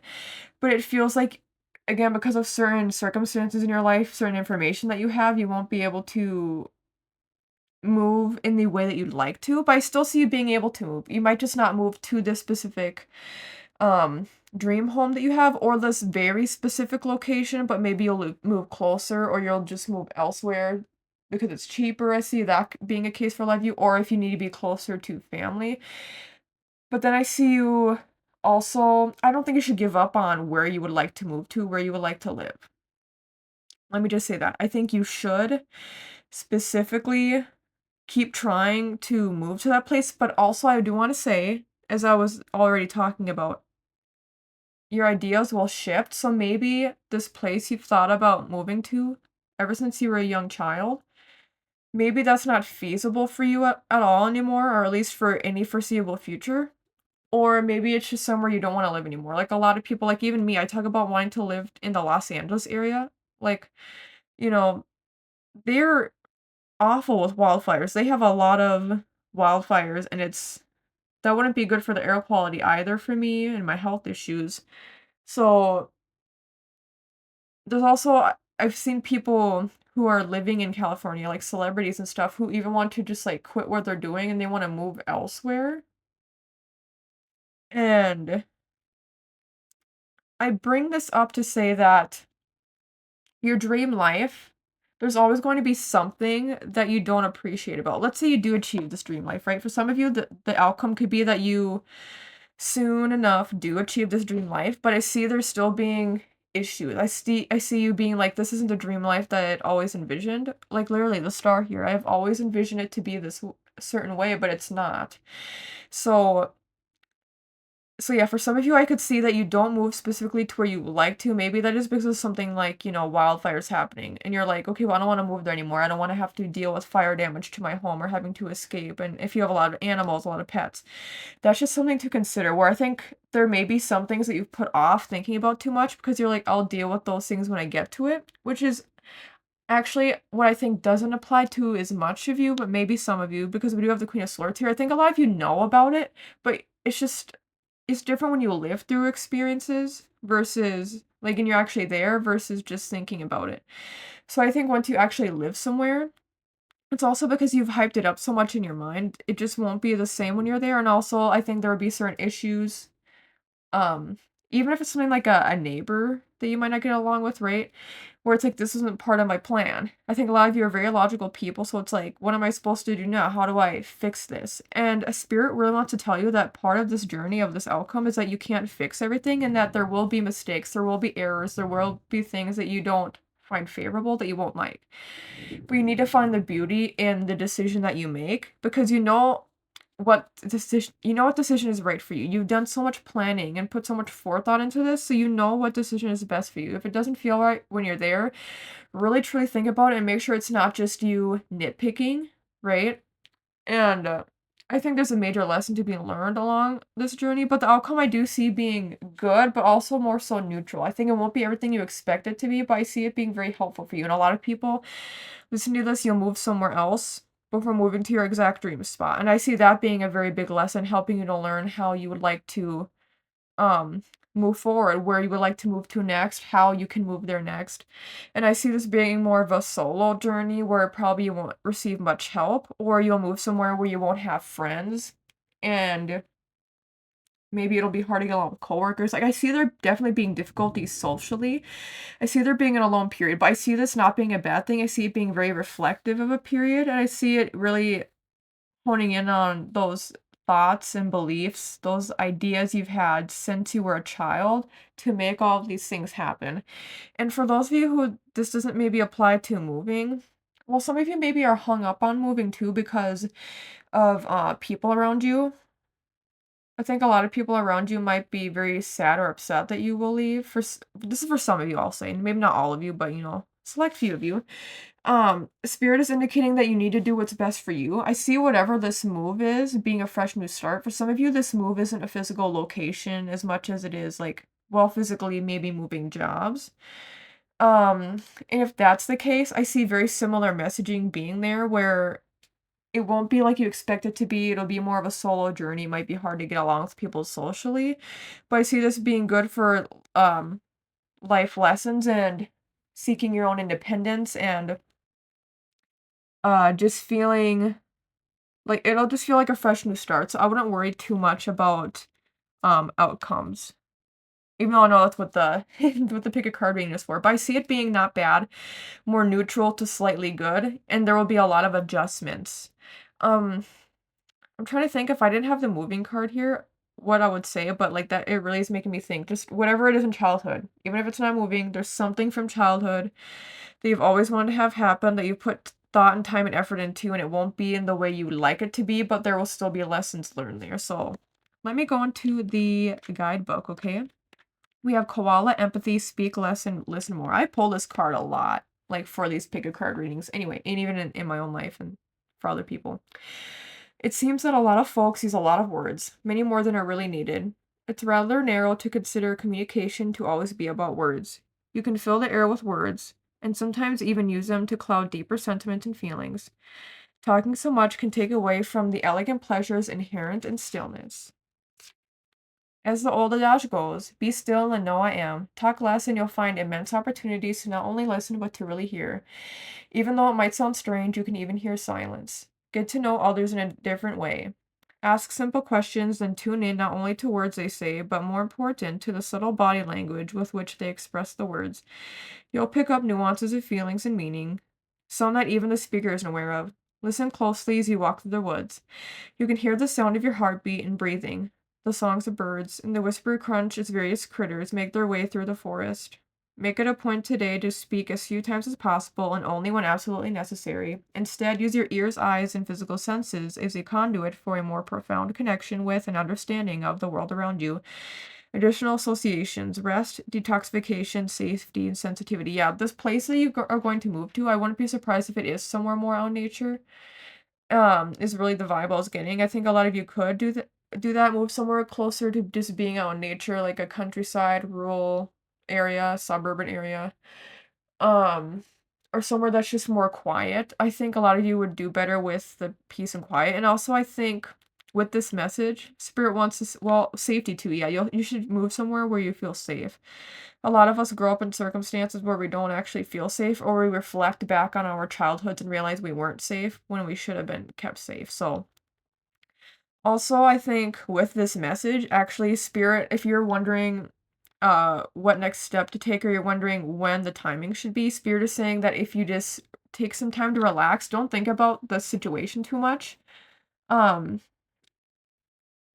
But it feels like, again, because of certain circumstances in your life, certain information that you have, you won't be able to move in the way that you'd like to. But I still see you being able to move. You might just not move to this specific um dream home that you have, or this very specific location, but maybe you'll move closer, or you'll just move elsewhere because it's cheaper. I see that being a case for a lot of you, or if you need to be closer to family. But then I see you also, I don't think you should give up on where you would like to move to, where you would like to live. Let me just say that I think you should specifically keep trying to move to that place. But also, I do want to say, as I was already talking about, your ideas will shift. So maybe this place you've thought about moving to ever since you were a young child, maybe that's not feasible for you at all anymore, or at least for any foreseeable future. Or maybe it's just somewhere you don't want to live anymore. Like a lot of people, like even me, I talk about wanting to live in the Los Angeles area. Like, you know, they're awful with wildfires. They have a lot of wildfires, and that wouldn't be good for the air quality either for me and my health issues. So there's also, I've seen people who are living in California, like celebrities and stuff, who even want to just, like, quit what they're doing and they wanna move elsewhere. And I bring this up to say that your dream life, there's always going to be something that you don't appreciate about. Let's say you do achieve this dream life, right? For some of you, the outcome could be that you soon enough do achieve this dream life, but I see there still being issues. I see you being like, this isn't the dream life that I'd always envisioned. Like literally the star here. I've always envisioned it to be this certain way, but it's not. So so yeah, for some of you, I could see that you don't move specifically to where you like to. Maybe that is because of something like, wildfires happening. And you're like, okay, well, I don't want to move there anymore. I don't want to have to deal with fire damage to my home or having to escape. And if you have a lot of animals, a lot of pets, that's just something to consider. Where I think there may be some things that you've put off thinking about too much because you're like, I'll deal with those things when I get to it, which is actually what I think doesn't apply to as much of you, but maybe some of you, because we do have the Queen of Swords here. I think a lot of you know about it, but it's different when you live through experiences versus like, and you're actually there versus just thinking about it. So I think once you actually live somewhere, it's also because you've hyped it up so much in your mind, it just won't be the same when you're there. And also, I think there will be certain issues, um, even if it's something like a neighbor that you might not get along with, right? Where it's like, this isn't part of my plan. I think a lot of you are very logical people, so it's like, what am I supposed to do now? How do I fix this? And a spirit really wants to tell you that part of this journey, of this outcome, is that you can't fix everything and that there will be mistakes, there will be errors, there will be things that you don't find favorable, that you won't like. But you need to find the beauty in the decision that you make, because you know what decision is right for you. You've done so much planning and put so much forethought into this, so you know what decision is best for you. If it doesn't feel right when you're there, really truly think about it and make sure it's not just you nitpicking, right? And I think there's a major lesson to be learned along this journey, but the outcome I do see being good, but also more so neutral. I think it won't be everything you expect it to be, but I see it being very helpful for you. And a lot of people listen to this, you'll move somewhere else before moving to your exact dream spot. And I see that being a very big lesson, helping you to learn how you would like to um move forward, where you would like to move to next, how you can move there next. And I see this being more of a solo journey where probably you won't receive much help, or you'll move somewhere where you won't have friends, and maybe it'll be hard to get along with coworkers. Like, I see there definitely being difficulties socially. I see there being an alone period, but I see this not being a bad thing. I see it being very reflective of a period, and I see it really honing in on those thoughts and beliefs, those ideas you've had since you were a child to make all of these things happen. And for those of you who this doesn't maybe apply to moving, well, some of you maybe are hung up on moving too because of people around you. I think a lot of people around you might be very sad or upset that you will leave. This is for some of you, I'll say, maybe not all of you, but select few of you. Spirit is indicating that you need to do what's best for you. I see whatever this move is being a fresh new start. For some of you, this move isn't a physical location as much as it is like, well, physically maybe moving jobs. And if that's the case, I see very similar messaging being there where it won't be like you expect it to be. It'll be more of a solo journey. It might be hard to get along with people socially, but I see this being good for life lessons and seeking your own independence and just feeling like it'll just feel like a fresh new start. So I wouldn't worry too much about outcomes. Even though I know that's what the what the pick a card reading is for. But I see it being not bad, more neutral to slightly good, and there will be a lot of adjustments. Um I'm trying to think if I didn't have the moving card here, what I would say, but like that it really is making me think. Just whatever it is in childhood, even if it's not moving, there's something from childhood that you've always wanted to have happen, that you put thought and time and effort into, and it won't be in the way you would like it to be, but there will still be lessons learned there. So let me go into the guidebook, okay? We have koala, empathy, speak less, and listen more. I pull this card a lot, like for these pick a card readings. Anyway, and even in my own life and for other people. It seems that a lot of folks use a lot of words, many more than are really needed. It's rather narrow to consider communication to always be about words. You can fill the air with words, and sometimes even use them to cloud deeper sentiment and feelings. Talking so much can take away from the elegant pleasures inherent in stillness. As the old adage goes, be still and know I am. Talk less and you'll find immense opportunities to not only listen but to really hear. Even though it might sound strange, you can even hear silence. Get to know others in a different way. Ask simple questions and tune in not only to words they say, but more important, to the subtle body language with which they express the words. You'll pick up nuances of feelings and meaning, some that even the speaker isn't aware of. Listen closely as you walk through the woods. You can hear the sound of your heartbeat and breathing, the songs of birds, and the whispery crunch as various critters make their way through the forest. Make it a point today to speak as few times as possible and only when absolutely necessary. Instead, use your ears, eyes, and physical senses as a conduit for a more profound connection with and understanding of the world around you. Additional associations: rest, detoxification, safety, and sensitivity. Yeah, this place that you are going to move to, I wouldn't be surprised if it is somewhere more out in nature. Is really the vibe I was getting. I think a lot of you could do that, move somewhere closer to just being out in nature, like a countryside, rural area, suburban area, um, or somewhere that's just more quiet. I think a lot of you would do better with the peace and quiet. And also, I think with this message, Spirit wants us, well, safety too. Yeah, you should move somewhere where you feel safe. A lot of us grow up in circumstances where we don't actually feel safe, or we reflect back on our childhoods and realize we weren't safe when we should have been kept safe. So, also, I think with this message, actually, Spirit, if you're wondering what next step to take, or you're wondering when the timing should be, Spirit is saying that if you just take some time to relax, don't think about the situation too much. Um,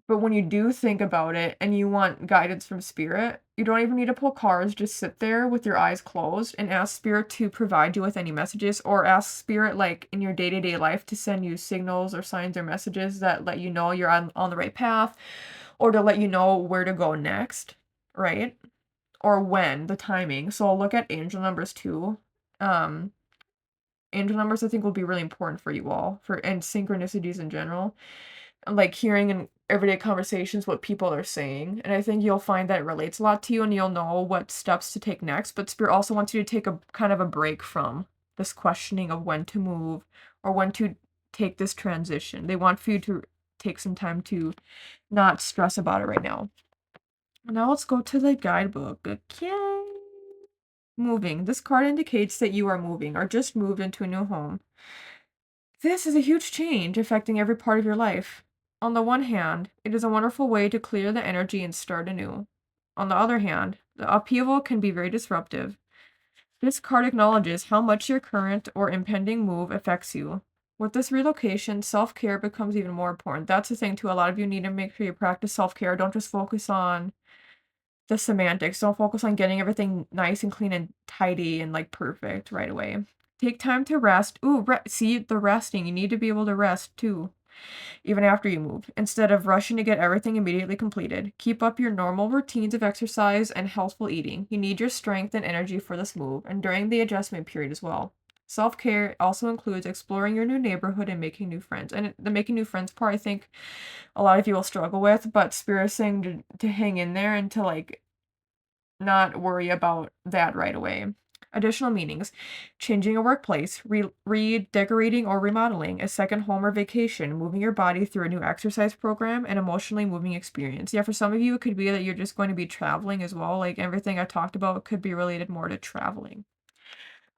but when you do think about it and you want guidance from Spirit, you don't even need to pull cards. Just sit there with your eyes closed and ask Spirit to provide you with any messages, or ask Spirit, like in your day-to-day life, to send you signals or signs or messages that let you know you're on the right path, or to let you know where to go next, right? Or when, the timing. So I'll look at angel numbers too. Um, Angel numbers I think will be really important for you all, for and synchronicities in general. Like hearing in everyday conversations what people are saying. And I think you'll find that it relates a lot to you and you'll know what steps to take next. But Spirit also wants you to take a kind of a break from this questioning of when to move or when to take this transition. They want for you to take some time to not stress about it right now. Now let's go to the guidebook. Okay. Moving. This card indicates that you are moving or just moved into a new home. This is a huge change affecting every part of your life. On the one hand, it is a wonderful way to clear the energy and start anew. On the other hand, the upheaval can be very disruptive. This card acknowledges how much your current or impending move affects you. With this relocation, self-care becomes even more important. That's the thing too. A lot of you need to make sure you practice self-care. Don't just focus on the semantics. Don't focus on getting everything nice and clean and tidy and like perfect right away. Take time to rest. Ooh, see the resting. You need to be able to rest too, even after you move, instead of rushing to get everything immediately completed. Keep up your normal routines of exercise and healthful eating. You need your strength and energy for this move and during the adjustment period as well. Self-care also includes exploring your new neighborhood and making new friends. And the making new friends part, I think a lot of you will struggle with, but Spirit is saying to hang in there and to like not worry about that right away. Additional meanings: changing a workplace, redecorating or remodeling, a second home or vacation, moving your body through a new exercise program, an emotionally moving experience. Yeah, for some of you, it could be that you're just going to be traveling as well. Like everything I talked about could be related more to traveling.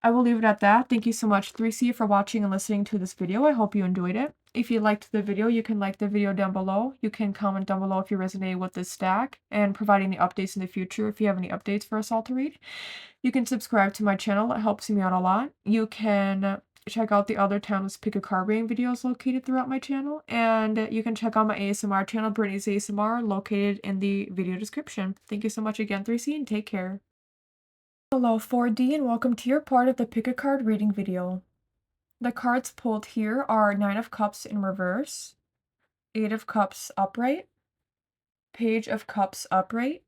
I will leave it at that. Thank you so much, 3C, for watching and listening to this video. I hope you enjoyed it. If you liked the video, you can like the video down below. You can comment down below if you resonated with this stack and provide any updates in the future if you have any updates for us all to read. You can subscribe to my channel. It helps me out a lot. You can check out the other Timeless Pick a Card reading videos located throughout my channel. And you can check out my ASMR channel, Brittney's ASMR, located in the video description. Thank you so much again, 3C, and take care. Hello 4D, and welcome to your part of the Pick a Card reading video. The cards pulled here are 9 of Cups in reverse, 8 of Cups upright, Page of Cups upright,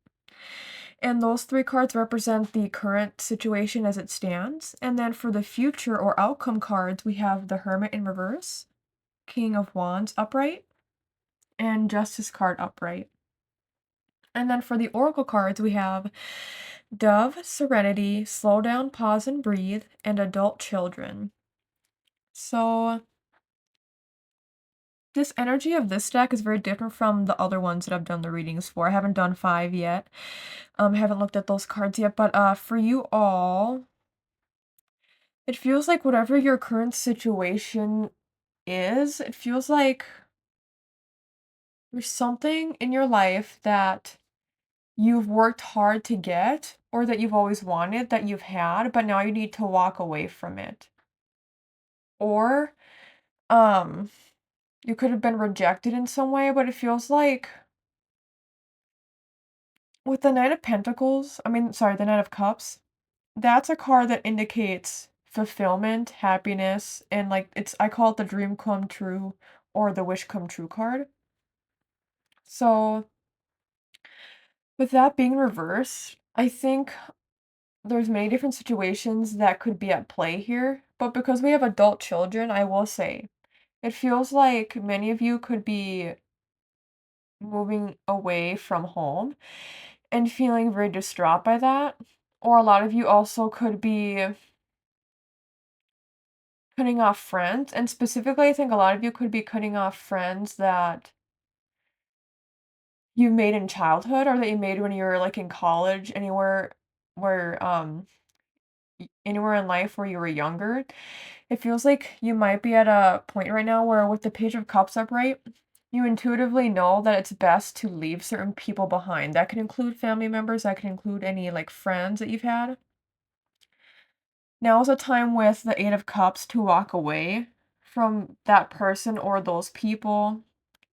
and those 3 cards represent the current situation as it stands. And then for the future or outcome cards, we have the Hermit in reverse, King of Wands upright, and Justice card upright. And then for the Oracle cards, we have Dove, Serenity, Slow Down, Pause and Breathe, and Adult Children. So this energy of this deck is very different from the other ones that I've done the readings for. I haven't done 5 yet. I haven't looked at those cards yet, but for you all, it feels like whatever your current situation is, it feels like there's something in your life that you've worked hard to get, or that you've always wanted, that you've had, but now you need to walk away from it. Or, you could have been rejected in some way, but it feels like with the Knight of Pentacles, the Knight of Cups, that's a card that indicates fulfillment, happiness, and like I call it the dream come true or the wish come true card. So with that being reversed, I think there's many different situations that could be at play here, but because we have adult children, I will say it feels like many of you could be moving away from home and feeling very distraught by that. Or a lot of you also could be cutting off friends, and specifically, I think a lot of you could be cutting off friends that you made in childhood or that you made when you were like in college, anywhere where anywhere in life where you were younger. It feels like you might be at a point right now where with the Page of Cups upright, You intuitively know that it's best to leave certain people behind. That can include family members, that can include any like friends that you've had. Now is a time with the Eight of Cups to walk away from that person or those people,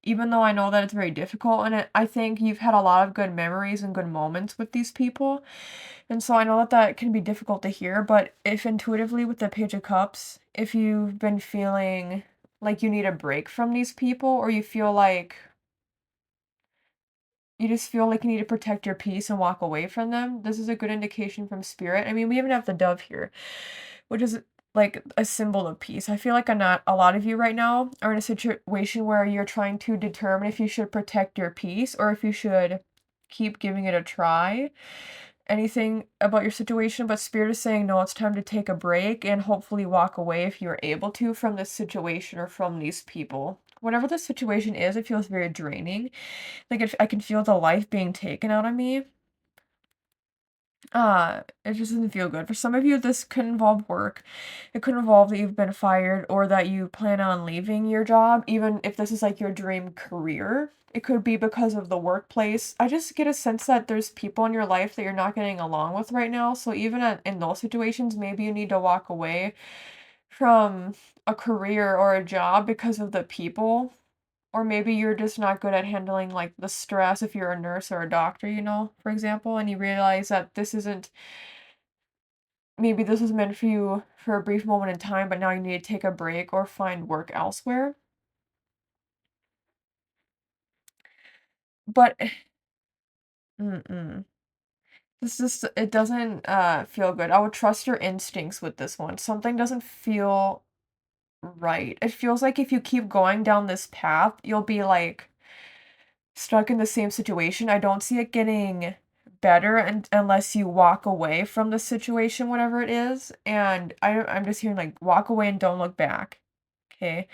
even though I know that it's very difficult. And I think you've had a lot of good memories and good moments with these people. And so I know that that can be difficult to hear, but if intuitively with the Page of Cups, if you've been feeling like you need a break from these people, or you feel like you just feel like you need to protect your peace and walk away from them, this is a good indication from spirit. I mean, we even have the dove here, which is like a symbol of peace. I feel like a lot of you right now are in a situation where you're trying to determine if you should protect your peace or if you should keep giving it a try. Anything about your situation, but spirit is saying no, it's time to take a break and hopefully walk away if you're able to from this situation or from these people. Whatever the situation is, it feels very draining. Like I can feel the life being taken out of me. It just doesn't feel good. For some of you, this could involve work. It could involve that you've been fired or that you plan on leaving your job, even if this is like your dream career. It could be because of the workplace. I just get a sense that there's people in your life that you're not getting along with right now. So even in those situations, maybe you need to walk away from a career or a job because of the people. Or maybe you're just not good at handling like the stress if you're a nurse or a doctor, for example, and you realize that maybe this was meant for you for a brief moment in time, but now you need to take a break or find work elsewhere. But mm-mm. It doesn't feel good. I would trust your instincts with this one. Something doesn't feel right. It feels like if you keep going down this path, you'll be like stuck in the same situation. I don't see it getting better unless you walk away from the situation, whatever it is. And I'm just hearing like walk away and don't look back. Okay.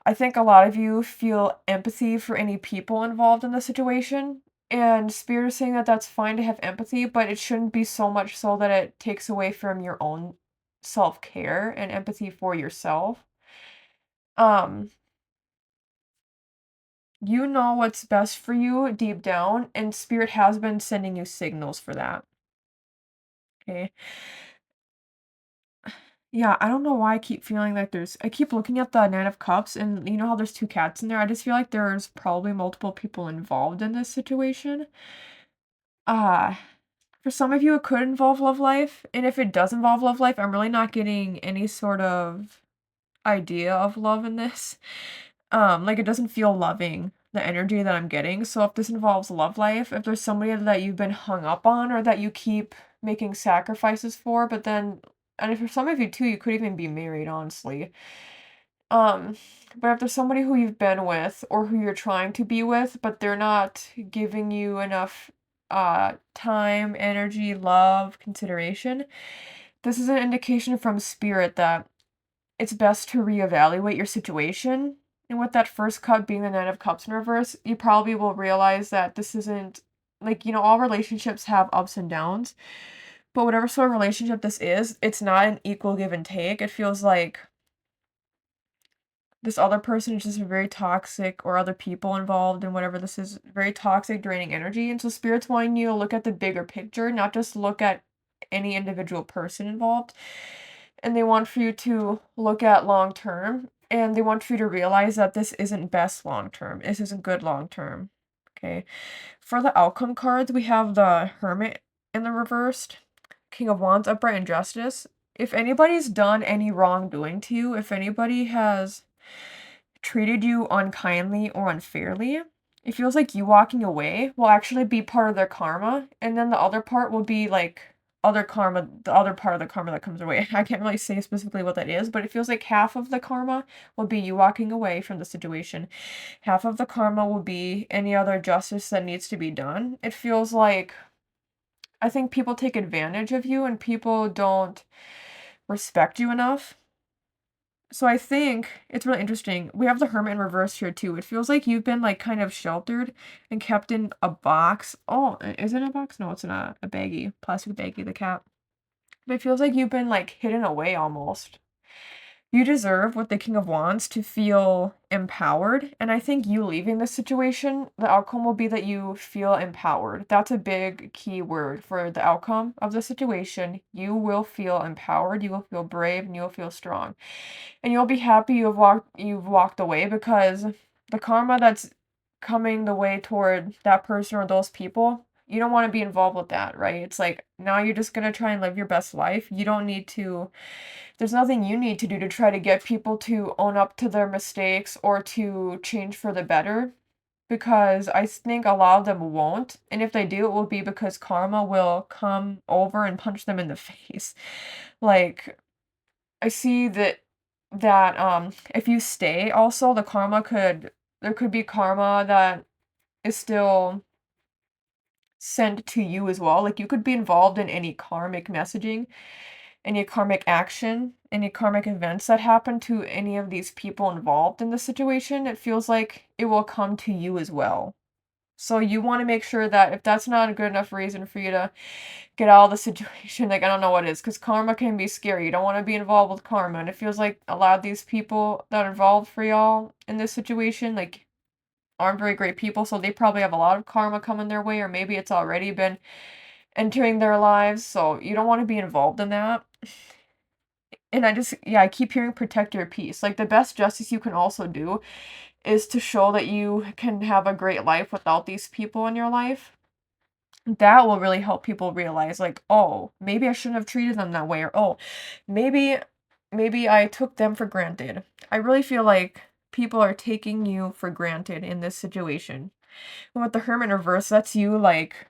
I think a lot of you feel empathy for any people involved in the situation. And Spirit is saying that that's fine to have empathy, but it shouldn't be so much so that it takes away from your own self care and empathy for yourself. Um, You know what's best for you deep down, and Spirit has been sending you signals for that. Okay. Yeah, I don't know why I keep feeling like I keep looking at the Nine of Cups, and you know how there's two cats in there? I just feel like there's probably multiple people involved in this situation. Uh, for some of you, it could involve love life, and if it does involve love life, I'm really not getting any sort of idea of love in this. Like it doesn't feel loving, the energy that I'm getting. So if this involves love life, if there's somebody that you've been hung up on or that you keep making sacrifices for, but then and for some of you too, you could even be married, honestly. Um, but if there's somebody who you've been with or who you're trying to be with, but they're not giving you enough time, energy, love, consideration, this is an indication from spirit that it's best to reevaluate your situation. And with that first cup being the Nine of Cups in reverse, you probably will realize that this isn't like, all relationships have ups and downs, but whatever sort of relationship this is, it's not an equal give and take. It feels like this other person is just very toxic, or other people involved in whatever this is, very toxic, draining energy. And so Spirit's wanting you to look at the bigger picture, not just look at any individual person involved. And they want for you to look at long term, and they want for you to realize that this isn't best long term. This isn't good long term. Okay. For the outcome cards, we have the Hermit in the reversed, King of Wands, Upright, and Justice. If anybody's done any wrongdoing to you, if anybody has treated you unkindly or unfairly, it feels like you walking away will actually be part of their karma, and then the other part will be like other karma, the other part of the karma that comes away. I can't really say specifically what that is, but it feels like half of the karma will be you walking away from the situation. Half of the karma will be any other justice that needs to be done. It feels like I think people take advantage of you and people don't respect you enough. So I think it's really interesting. We have the Hermit in reverse here too. It feels like you've been like kind of sheltered and kept in a box. Oh, is it a box? No, it's in a baggie, plastic baggie, the cat. But it feels like you've been like hidden away almost. You deserve, with the King of Wands, to feel empowered, and I think you leaving this situation, the outcome will be that you feel empowered. That's a big key word for the outcome of the situation. You will feel empowered, you will feel brave, and you will feel strong. And you'll be happy you've walked away, because the karma that's coming the way toward that person or those people, you don't want to be involved with that, right? It's like now you're just going to try and live your best life. You don't need to There's nothing you need to do to try to get people to own up to their mistakes or to change for the better, because I think a lot of them won't. And if they do, it will be because karma will come over and punch them in the face. Like, I see that if you stay, also the karma could there could be karma that is still sent to you as well. Like, you could be involved in any karmic messaging, any karmic action, any karmic events that happen to any of these people involved in the situation. It feels like it will come to you as well. So you want to make sure that if that's not a good enough reason for you to get out of the situation, like, I don't know what is, because karma can be scary. You don't want to be involved with karma. And it feels like a lot of these people that are involved for y'all in this situation, like, aren't very great people. So they probably have a lot of karma coming their way, or maybe it's already been entering their lives. So you don't want to be involved in that. And I keep hearing protect your peace. Like, the best justice you can also do is to show that you can have a great life without these people in your life. That will really help people realize, like, oh, maybe I shouldn't have treated them that way, or oh, maybe I took them for granted. I really feel like people are taking you for granted in this situation. And with the Hermit reverse, that's you, like,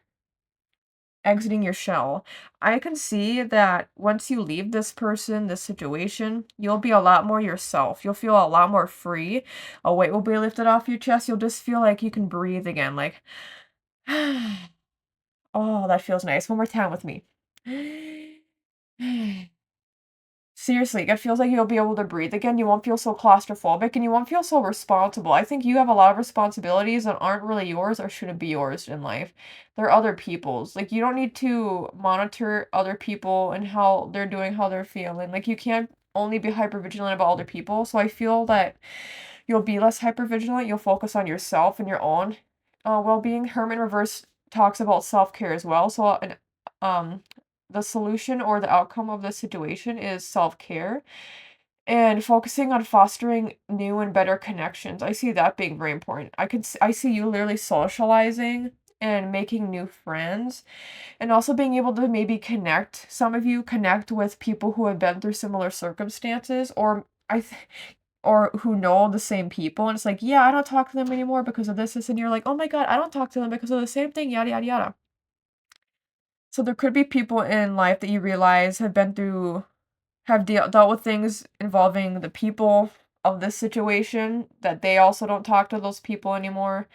exiting your shell. I can see that once you leave this person, this situation, you'll be a lot more yourself. You'll feel a lot more free. A weight will be lifted off your chest. You'll just feel like you can breathe again. Like, oh, that feels nice. One more time with me. Seriously, it feels like you'll be able to breathe again. You won't feel so claustrophobic, and you won't feel so responsible. I think you have a lot of responsibilities that aren't really yours or shouldn't be yours in life. They're other people's. Like, you don't need to monitor other people and how they're doing, how they're feeling. Like, you can't only be hypervigilant about other people. So I feel that you'll be less hypervigilant. You'll focus on yourself and your own well-being. Hermit reverse talks about self-care as well. So um the solution or the outcome of the situation is self-care and focusing on fostering new and better connections. I see that being very important. I see you literally socializing and making new friends, and also being able to maybe connect. Some of you connect with people who have been through similar circumstances, or who know the same people, and it's like, yeah, I don't talk to them anymore because of this, and you're like, oh my god, I don't talk to them because of the same thing, yada yada yada. So there could be people in life that you realize have dealt with things involving the people of this situation, that they also don't talk to those people anymore.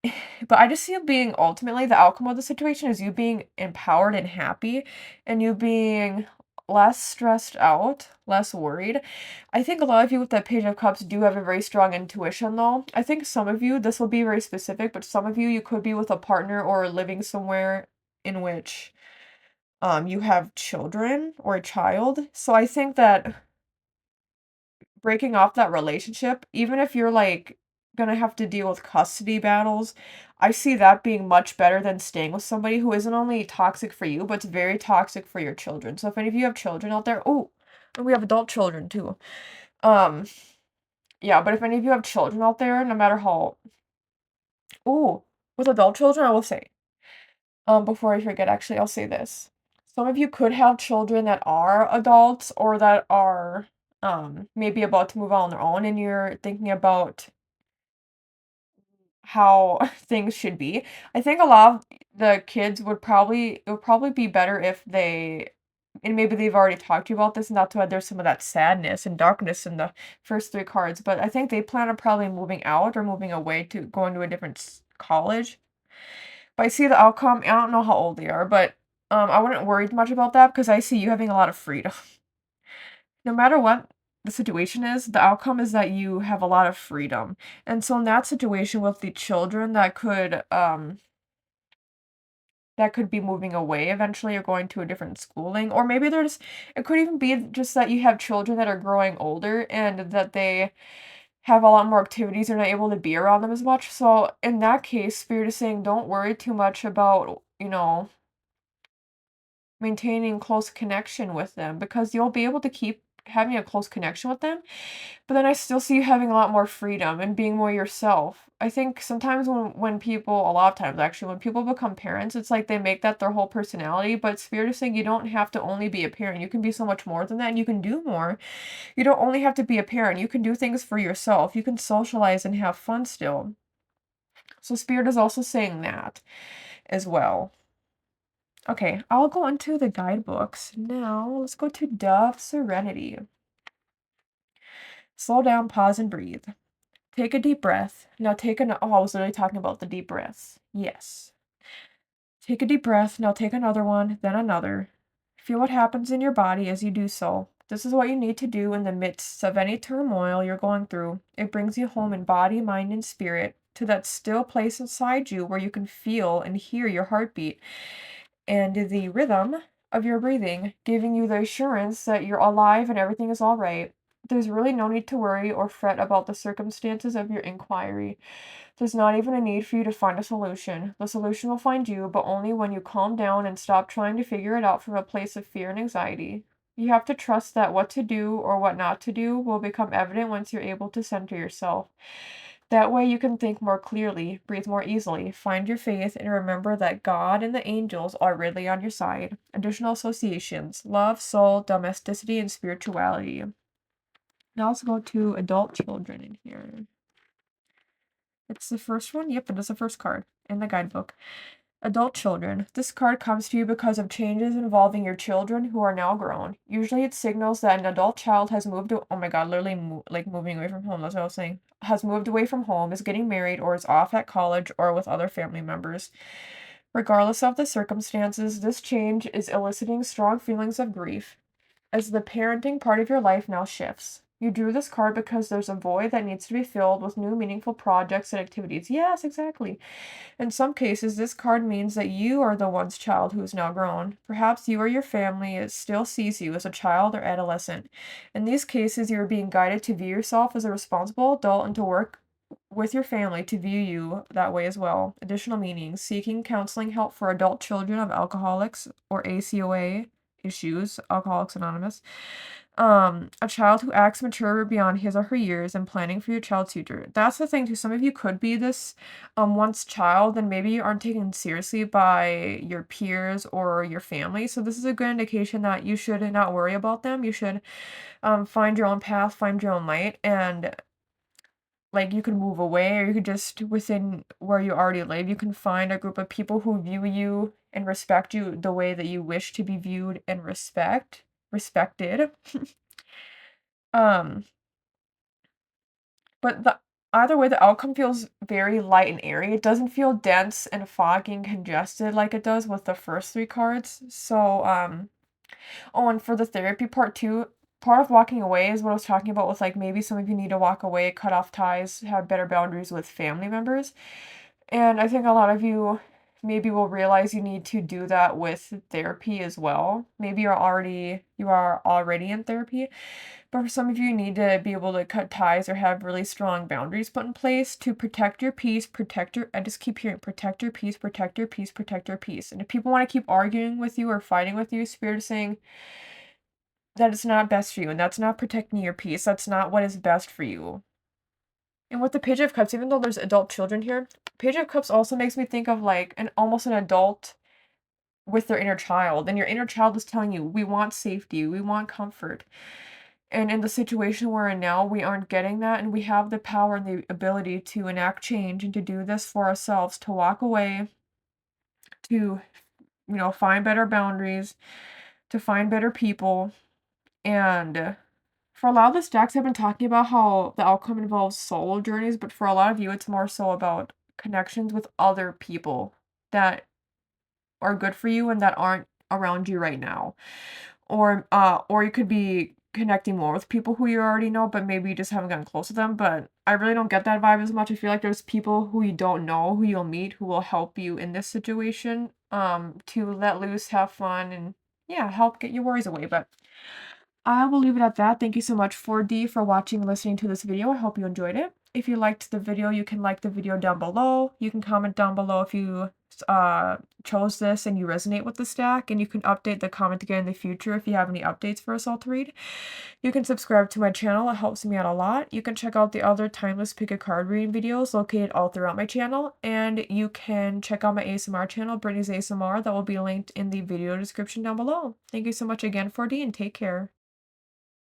But I just see it being, ultimately, the outcome of the situation is you being empowered and happy, and you being less stressed out, less worried. I think a lot of you with that Page of Cups do have a very strong intuition, though. I think some of you, this will be very specific, but some of you could be with a partner or living somewhere in which you have children or a child. So I think that breaking off that relationship, even if you're, like, gonna have to deal with custody battles, I see that being much better than staying with somebody who isn't only toxic for you, but it's very toxic for your children. So if any of you have children out there, oh, and we have adult children too. Um, yeah, but if any of you have children out there, no matter how, oh, with adult children, I will say, before I forget, actually, I'll say this. Some of you could have children that are adults or that are maybe about to move out on their own, and you're thinking about how things should be. I think a lot of the kids it would probably be better if they, and maybe they've already talked to you about this, and that's why there's some of that sadness and darkness in the first three cards, but I think they plan on probably moving out or moving away to going to a different college. But I see the outcome. I don't know how old they are, but I wouldn't worry much about that because I see you having a lot of freedom. No matter what the situation is, the outcome is that you have a lot of freedom. And so in that situation with the children, that could that could be moving away eventually or going to a different schooling. Or maybe it could even be just that you have children that are growing older and that they have a lot more activities, they're not able to be around them as much. So in that case, Spirit is saying don't worry too much about, maintaining close connection with them, because you'll be able to keep having a close connection with them. But then I still see you having a lot more freedom and being more yourself. I think sometimes when people, a lot of times actually, when people become parents, it's like they make that their whole personality. But Spirit is saying you don't have to only be a parent. You can be so much more than that, and you can do more. You don't only have to be a parent. You can do things for yourself. You can socialize and have fun still. So Spirit is also saying that as well. Okay, I'll go into the guidebooks. Now, let's go to Dove Serenity. Slow down, pause, and breathe. Take a deep breath. Now oh, I was literally talking about the deep breaths. Yes. Take a deep breath. Now take another one, then another. Feel what happens in your body as you do so. This is what you need to do in the midst of any turmoil you're going through. It brings you home in body, mind, and spirit to that still place inside you where you can feel and hear your heartbeat and the rhythm of your breathing, giving you the assurance that you're alive and everything is all right. There's really no need to worry or fret about the circumstances of your inquiry. There's not even a need for you to find a solution. The solution will find you, but only when you calm down and stop trying to figure it out from a place of fear and anxiety. You have to trust that what to do or what not to do will become evident once you're able to center yourself. That way you can think more clearly, breathe more easily, find your faith, and remember that God and the angels are really on your side. Additional associations: love, soul, domesticity, and spirituality. Now let's go to adult children in here. It's the first one. Yep, it is the first card in the guidebook. Adult children. This card comes to you because of changes involving your children who are now grown. Usually it signals that an adult child has moved oh my god, literally moving away from home, that's what I was saying. Has moved away from home, is getting married, or is off at college or with other family members. Regardless of the circumstances, this change is eliciting strong feelings of grief as the parenting part of your life now shifts. You drew this card because there's a void that needs to be filled with new meaningful projects and activities. Yes, exactly. In some cases, this card means that you are the one's child who is now grown. Perhaps you or your family still sees you as a child or adolescent. In these cases, you are being guided to view yourself as a responsible adult and to work with your family to view you that way as well. Additional meanings: seeking counseling help for adult children of alcoholics or ACOA issues, Alcoholics Anonymous. A child who acts mature beyond his or her years, and planning for your child's future. That's the thing too. Some of you could be this once child, and maybe you aren't taken seriously by your peers or your family. So this is a good indication that you should not worry about them. You should find your own path, find your own light, and like you can move away, or you could just within where you already live, you can find a group of people who view you and respect you the way that you wish to be viewed and respected. Um, but either way, the outcome feels very light and airy. It doesn't feel dense and foggy and congested like it does with the first three cards. So, oh, and for the therapy part too, part of walking away is what I was talking about with like maybe some of you need to walk away, cut off ties, have better boundaries with family members. And I think a lot of you maybe will realize you need to do that with therapy as well. Maybe you are already in therapy, but for some of you, you need to be able to cut ties or have really strong boundaries put in place to protect your peace, I just keep hearing protect your peace, protect your peace, protect your peace. And if people want to keep arguing with you or fighting with you, Spirit is saying that it's not best for you, and that's not protecting your peace. That's not what is best for you. And with the Page of Cups, even though there's adult children here, Page of Cups also makes me think of like almost an adult with their inner child. And your inner child is telling you, we want safety, we want comfort. And in the situation we're in now, we aren't getting that, and we have the power and the ability to enact change and to do this for ourselves, to walk away, to, find better boundaries, to find better people. And for a lot of the stacks, I've been talking about how the outcome involves solo journeys, but for a lot of you, it's more so about connections with other people that are good for you and that aren't around you right now. Or you could be connecting more with people who you already know, but maybe you just haven't gotten close to them. But I really don't get that vibe as much. I feel like there's people who you don't know, who you'll meet, who will help you in this situation to let loose, have fun, and yeah, help get your worries away. But I will leave it at that. Thank you so much, 4D, for watching and listening to this video. I hope you enjoyed it. If you liked the video, you can like the video down below. You can comment down below if you chose this and you resonate with the stack, and you can update the comment again in the future if you have any updates for us all to read. You can subscribe to my channel. It helps me out a lot. You can check out the other timeless pick a card reading videos located all throughout my channel, and you can check out my ASMR channel, Brittney's ASMR, that will be linked in the video description down below. Thank you so much again, 4D, and take care.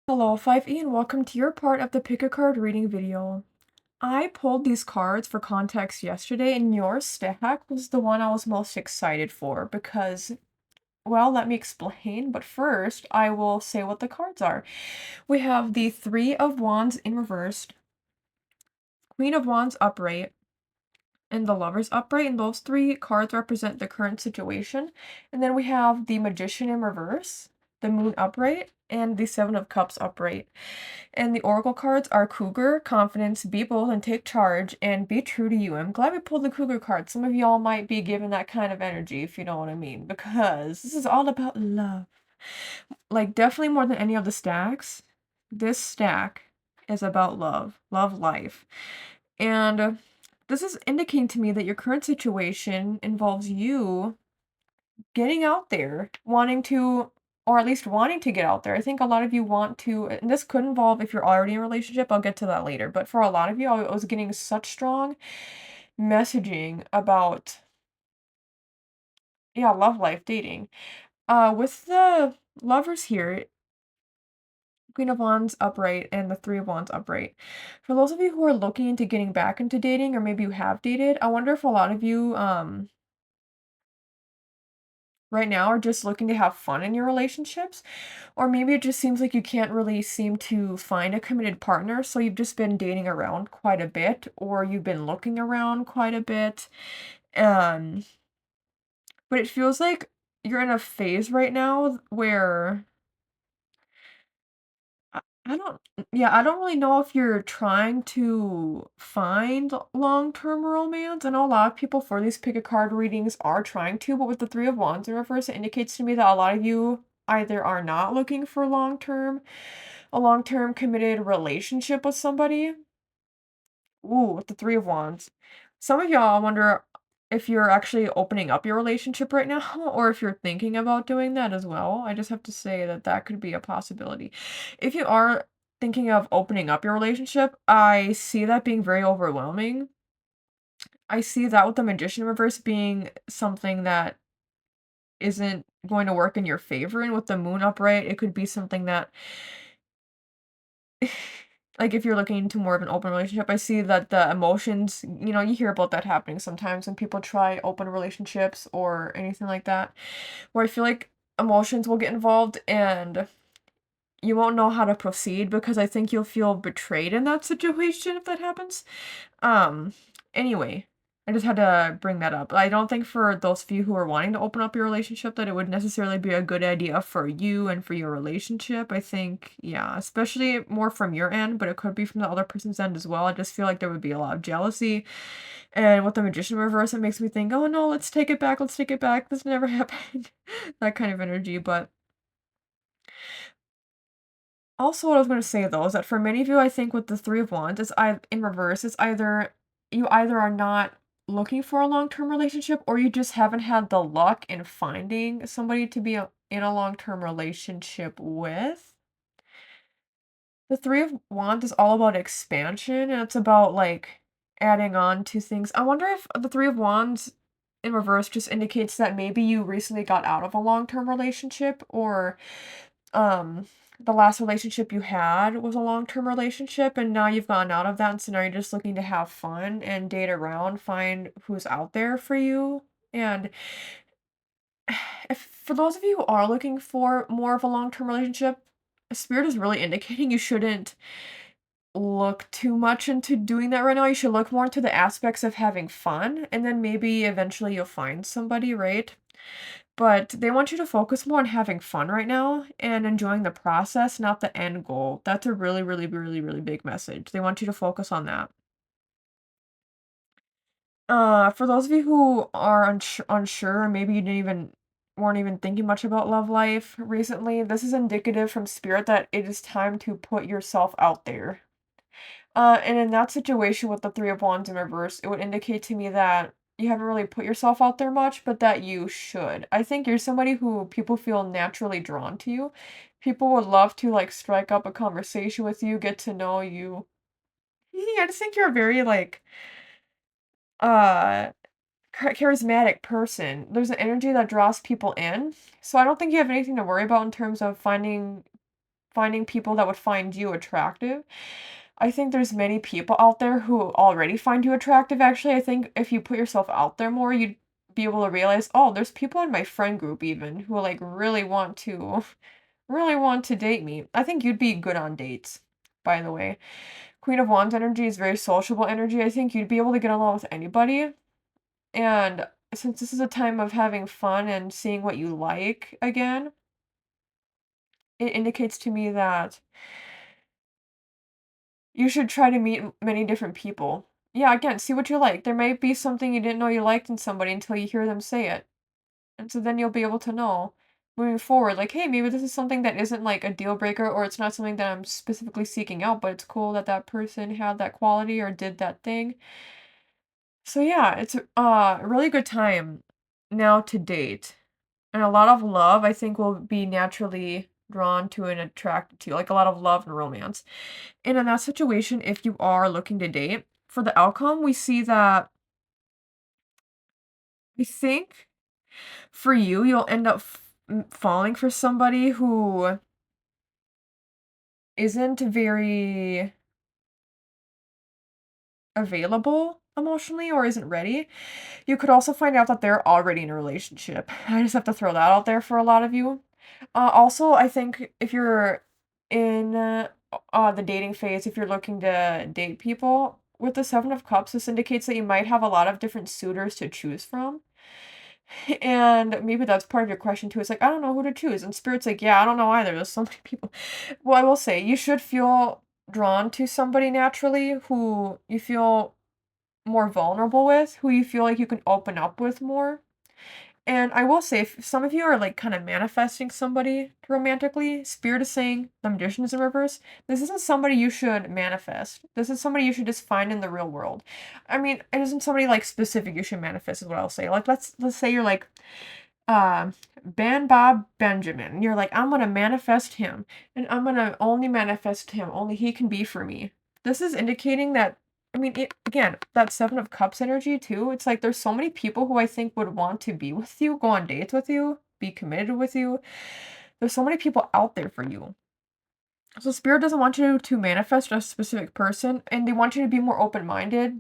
Hello, 5E, and welcome to your part of the pick a card reading video. I pulled these cards for context yesterday, and your stack was the one I was most excited for because, well, let me explain, but first I will say what the cards are. We have the Three of Wands in reversed, Queen of Wands upright, and the Lovers upright, and those three cards represent the current situation. And then we have the Magician in reverse, the Moon upright, and the Seven of Cups upright. And the Oracle cards are Cougar, Confidence, Be Bold and Take Charge, and Be True to You. I'm glad we pulled the Cougar card. Some of y'all might be given that kind of energy, if you know what I mean, because this is all about love. Like, definitely more than any of the stacks, this stack is about love, love life. And this is indicating to me that your current situation involves you getting out there, wanting to, or at least wanting to get out there. I think a lot of you want to, and this could involve if you're already in a relationship, I'll get to that later. But for a lot of you, I was getting such strong messaging about, yeah, love life, dating. With the lovers here, Queen of Wands upright and the Three of Wands upright. For those of you who are looking into getting back into dating, or maybe you have dated, I wonder if a lot of you, right now are just looking to have fun in your relationships, or maybe it just seems like you can't really seem to find a committed partner, so you've just been dating around quite a bit, or you've been looking around quite a bit. Um, but it feels like you're in a phase right now where I don't, yeah, I don't really know if you're trying to find long-term romance. I know a lot of people for these pick a card readings are trying to, but with the Three of Wands in reverse, it indicates to me that a lot of you either are not looking for a long-term committed relationship with somebody. Ooh, with the Three of Wands. Some of y'all, I wonder if you're actually opening up your relationship right now, or if you're thinking about doing that as well. I just have to say that that could be a possibility. If you are thinking of opening up your relationship, I see that being very overwhelming. I see that with the Magician reverse being something that isn't going to work in your favor, and with the Moon upright, it could be something that like, if you're looking into more of an open relationship, I see that the emotions, you hear about that happening sometimes when people try open relationships or anything like that, where I feel like emotions will get involved and you won't know how to proceed because I think you'll feel betrayed in that situation if that happens. Um, anyway, I just had to bring that up. I don't think for those of you who are wanting to open up your relationship that it would necessarily be a good idea for you and for your relationship. I think, yeah, especially more from your end, but it could be from the other person's end as well. I just feel like there would be a lot of jealousy. And with the Magician reverse, it makes me think, oh no, let's take it back, let's take it back. This never happened. That kind of energy, but also, what I was gonna say though is that for many of you, I think with the Three of Wands, it's in reverse. It's either you either are not looking for a long-term relationship, or you just haven't had the luck in finding somebody to be in a long-term relationship with. The Three of Wands is all about expansion, and it's about like adding on to things. I wonder if the Three of Wands in reverse just indicates that maybe you recently got out of a long-term relationship, or um, the last relationship you had was a long-term relationship, and now you've gotten out of that, and so now you're just looking to have fun and date around, find who's out there for you. And if for those of you who are looking for more of a long-term relationship, Spirit is really indicating you shouldn't look too much into doing that right now. You should look more into the aspects of having fun, and then maybe eventually you'll find somebody, right? But they want you to focus more on having fun right now and enjoying the process, not the end goal. That's a really, really, really, really big message. They want you to focus on that. For those of you who are unsure, or maybe you didn't even weren't even thinking much about love life recently, this is indicative from spirit that it is time to put yourself out there. And in that situation with the Three of Wands in reverse, it would indicate to me that you haven't really put yourself out there much, but that you should. I think you're somebody who people feel naturally drawn to you. People would love to like strike up a conversation with you, get to know you. Yeah, I just think you're a very like uh charismatic person. There's an energy that draws people in. So I don't think you have anything to worry about in terms of finding people that would find you attractive. I think there's many people out there who already find you attractive, actually. I think if you put yourself out there more, you'd be able to realize, oh, there's people in my friend group even who like really want to date me. I think you'd be good on dates, by the way. Queen of Wands energy is very sociable energy. I think you'd be able to get along with anybody. And since this is a time of having fun and seeing what you like again, it indicates to me that you should try to meet many different people. Yeah, again, see what you like. There may be something you didn't know you liked in somebody until you hear them say it. And so then you'll be able to know moving forward, like, hey, maybe this is something that isn't like a deal breaker, or it's not something that I'm specifically seeking out, but it's cool that that person had that quality or did that thing. So yeah, it's a really good time now to date. And a lot of love, I think, will be naturally drawn to and attracted to, like a lot of love and romance. And in that situation, if you are looking to date, for the outcome, we see that I think for you, you'll end up falling for somebody who isn't very available emotionally or isn't ready. You could also find out that they're already in a relationship. I just have to throw that out there for a lot of you. Also, I think if you're in the dating phase, if you're looking to date people, with the Seven of Cups, this indicates that you might have a lot of different suitors to choose from. And maybe that's part of your question too. It's like, I don't know who to choose. And Spirit's like, yeah, I don't know either. There's so many people. Well, I will say, you should feel drawn to somebody naturally who you feel more vulnerable with, who you feel like you can open up with more. And I will say, if some of you are like kind of manifesting somebody romantically, Spirit is saying the Magician is in reverse. This isn't somebody you should manifest. This is somebody you should just find in the real world. I mean, it isn't somebody like specific you should manifest, is what I'll say. Like, let's say you're like uh Ben Bob Benjamin. You're like, I'm gonna manifest him, and I'm gonna only manifest him. Only he can be for me. This is indicating that. I mean, again, that Seven of Cups energy too. It's like there's so many people who I think would want to be with you, go on dates with you, be committed with you. There's so many people out there for you. So Spirit doesn't want you to manifest a specific person, and they want you to be more open-minded.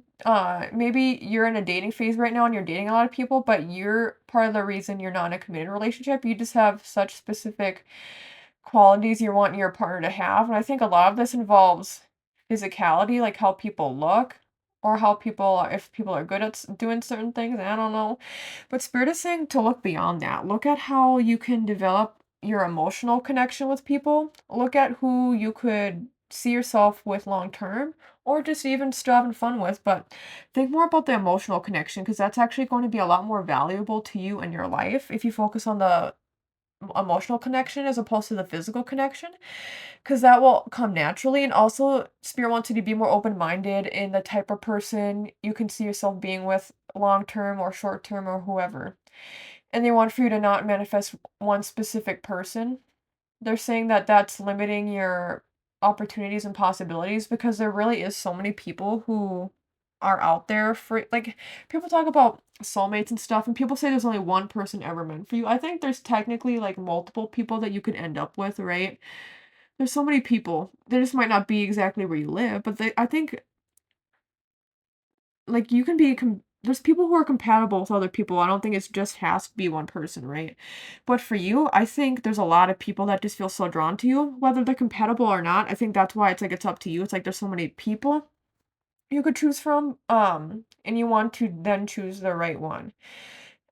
Maybe you're in a dating phase right now and you're dating a lot of people, but you're part of the reason you're not in a committed relationship. You just have such specific qualities you want your partner to have. And I think a lot of this involves physicality, like how people look, or how people, if people are good at doing certain things. I don't know. But Spirit is saying to look beyond that. Look at how you can develop your emotional connection with people. Look at who you could see yourself with long term, or just even still having fun with. But think more about the emotional connection, because that's actually going to be a lot more valuable to you in your life if you focus on the emotional connection as opposed to the physical connection, because that will come naturally. And also, Spirit wants you to be more open-minded in the type of person you can see yourself being with long term or short term or whoever. And they want for you to not manifest one specific person. They're saying that that's limiting your opportunities and possibilities, because there really is so many people who are out there for, like, people talk about soulmates and stuff, and people say there's only one person ever meant for you. I think there's technically like multiple people that you could end up with, right? There's so many people. They just might not be exactly where you live, but I think like you can be there's people who are compatible with other people. I don't think it's just has to be one person, right? But for you, I think there's a lot of people that just feel so drawn to you, whether they're compatible or not. I think that's why it's like it's up to you. It's like there's so many people you could choose from, and you want to then choose the right one.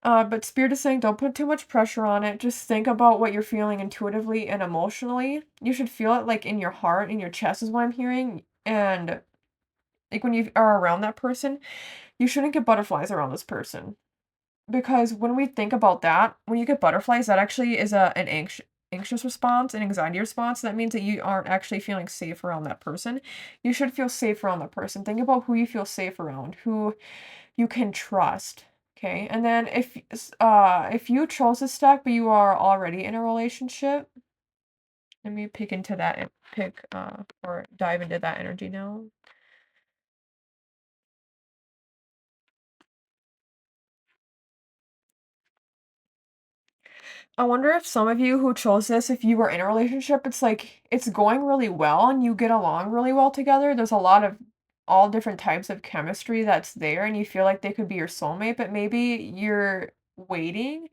But Spirit is saying don't put too much pressure on it. Just think about what you're feeling intuitively and emotionally. You should feel it like in your heart, in your chest is what I'm hearing. And like when you are around that person, you shouldn't get butterflies around this person. Because when we think about that, when you get butterflies, that actually is an anxious response, an anxiety response. That means that you aren't actually feeling safe around that person. You should feel safe around that person. Think about who you feel safe around, who you can trust. Okay. And then if you chose this deck but you are already in a relationship, let me pick into that and or dive into that energy now. I wonder if some of you who chose this, if you were in a relationship, it's like it's going really well and you get along really well together. There's a lot of all different types of chemistry that's there, and you feel like they could be your soulmate, but maybe you're waiting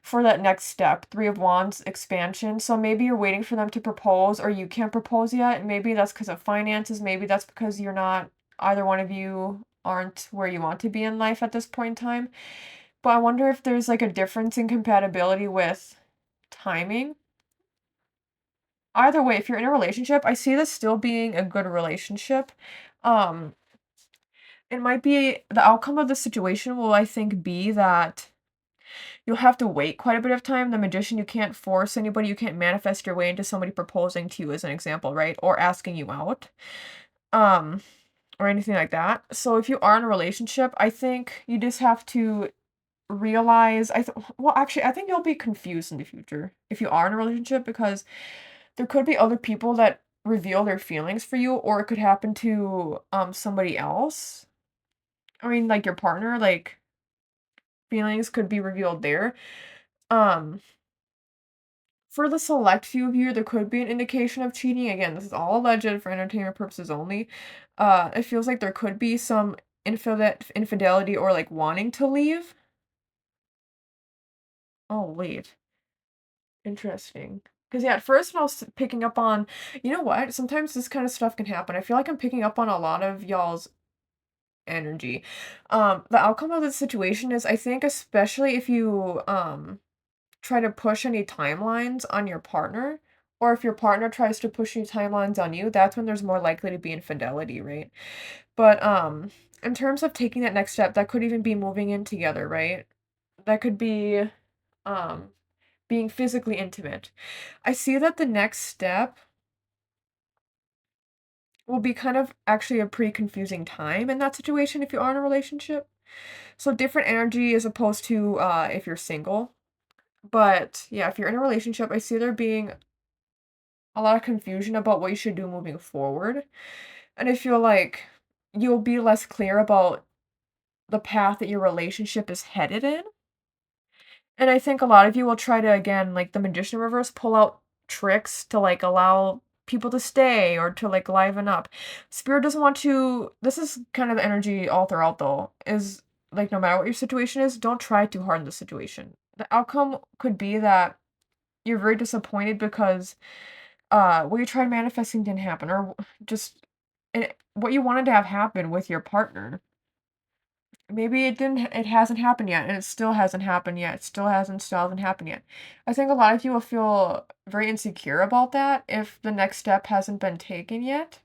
for that next step, Three of Wands expansion. So maybe you're waiting for them to propose or you can't propose yet. Maybe that's because of finances. Maybe that's because you're not, either one of you aren't where you want to be in life at this point in time. But I wonder if there's like a difference in compatibility with timing. Either way, if you're in a relationship, I see this still being a good relationship. Um, it might be the outcome of the situation will, I think, be that you'll have to wait quite a bit of time. The magician, you can't force anybody, you can't manifest your way into somebody proposing to you as an example, right? Or asking you out. Um, or anything like that. So if you are in a relationship, I think you just have to realize well, actually, I think you'll be confused in the future if you are in a relationship, because there could be other people that reveal their feelings for you, or it could happen to somebody else. I mean, like your partner, like feelings could be revealed there. Um for the select few of you, there could be an indication of cheating. Again, this is all alleged for entertainment purposes only. It feels like there could be some infidelity or like wanting to leave. Oh, wait. Interesting. Because yeah, at first I was picking up on, you know what? Sometimes this kind of stuff can happen. I feel like I'm picking up on a lot of y'all's energy. The outcome of this situation is, I think, especially if you try to push any timelines on your partner, or if your partner tries to push any timelines on you, that's when there's more likely to be infidelity, right? But in terms of taking that next step, that could even be moving in together, right? That could be um being physically intimate. I see that the next step will be kind of actually a pretty confusing time in that situation if you are in a relationship. So different energy as opposed to if you're single. But yeah, if you're in a relationship, I see there being a lot of confusion about what you should do moving forward. And I feel like you'll be less clear about the path that your relationship is headed in. And I think a lot of you will try to, again, like the magician reverse, pull out tricks to like allow people to stay or to like liven up. Spirit doesn't want to, this is kind of the energy all throughout though, is like no matter what your situation is, don't try too hard in the situation. The outcome could be that you're very disappointed because what you tried manifesting didn't happen, or just what you wanted to have happen with your partner. Maybe it hasn't happened yet, and it still hasn't happened yet. It still hasn't happened yet. I think a lot of you will feel very insecure about that if the next step hasn't been taken yet.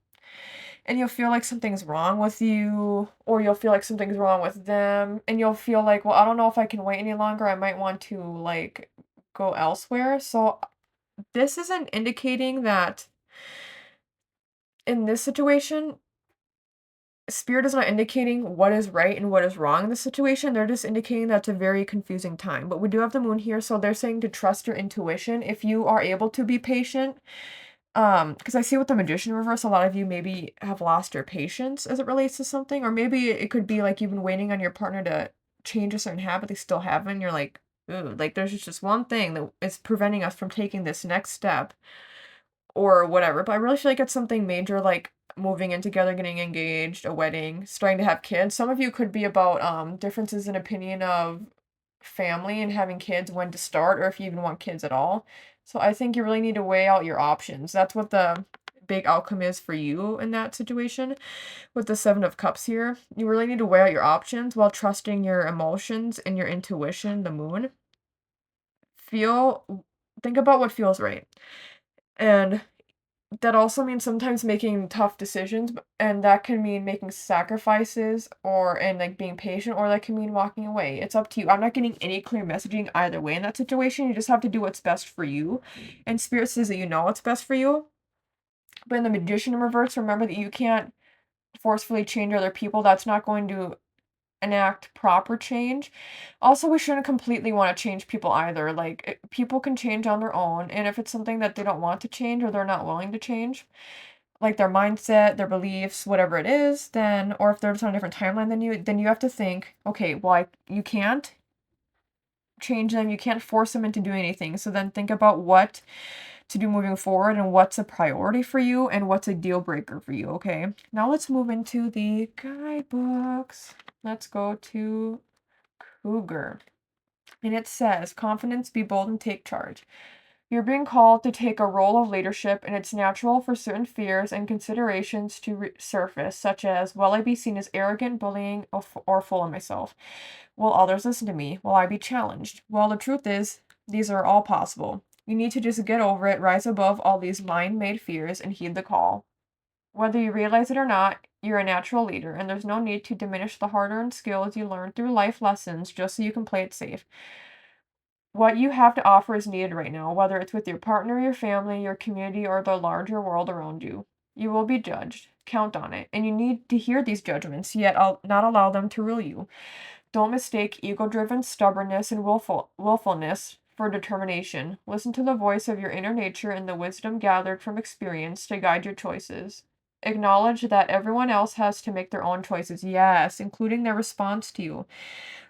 And you'll feel like something's wrong with you, or you'll feel like something's wrong with them, and you'll feel like, well, I don't know if I can wait any longer. I might want to like go elsewhere. So this isn't indicating that in this situation, Spirit is not indicating what is right and what is wrong in the situation. They're just indicating that's a very confusing time. But we do have the moon here, so they're saying to trust your intuition if you are able to be patient. Because I see with the magician reverse, a lot of you maybe have lost your patience as it relates to something, or maybe it could be like you've been waiting on your partner to change a certain habit they still haven't. You're like, ooh, like there's just one thing that is preventing us from taking this next step or whatever. But I really feel like it's something major, like moving in together, getting engaged, a wedding, starting to have kids. Some of you could be about differences in opinion of family and having kids, when to start, or if you even want kids at all. So I think you really need to weigh out your options. That's what the big outcome is for you in that situation with the Seven of Cups here. You really need to weigh out your options while trusting your emotions and your intuition, the moon. Think about what feels right. And that also means sometimes making tough decisions, and that can mean making sacrifices and like being patient, or that can mean walking away. It's up to you. I'm not getting any clear messaging either way in that situation. You just have to do what's best for you. And Spirit says that you know what's best for you. But in the Magician in reverse, remember that you can't forcefully change other people. That's not going to enact proper change. Also, we shouldn't completely want to change people either. Like, people can change on their own, and if it's something that they don't want to change or they're not willing to change, like their mindset, their beliefs, whatever it is, then, or if they're just on a different timeline than you, then you have to think, okay, well, you can't change them, you can't force them into doing anything. So then think about what to do moving forward and what's a priority for you and what's a deal breaker for you, okay? Now let's move into the guidebooks. Let's go to Cougar. And it says, confidence, be bold, and take charge. You're being called to take a role of leadership, and it's natural for certain fears and considerations to surface, such as, will I be seen as arrogant, bullying, or full of myself? Will others listen to me? Will I be challenged? Well, the truth is, these are all possible. You need to just get over it, rise above all these mind-made fears, and heed the call. Whether you realize it or not, you're a natural leader, and there's no need to diminish the hard-earned skills you learned through life lessons just so you can play it safe. What you have to offer is needed right now, whether it's with your partner, your family, your community, or the larger world around you. You will be judged. Count on it. And you need to hear these judgments, yet not allow them to rule you. Don't mistake ego-driven stubbornness and willfulness for determination. Listen to the voice of your inner nature and the wisdom gathered from experience to guide your choices. Acknowledge that everyone else has to make their own choices, yes, including their response to you.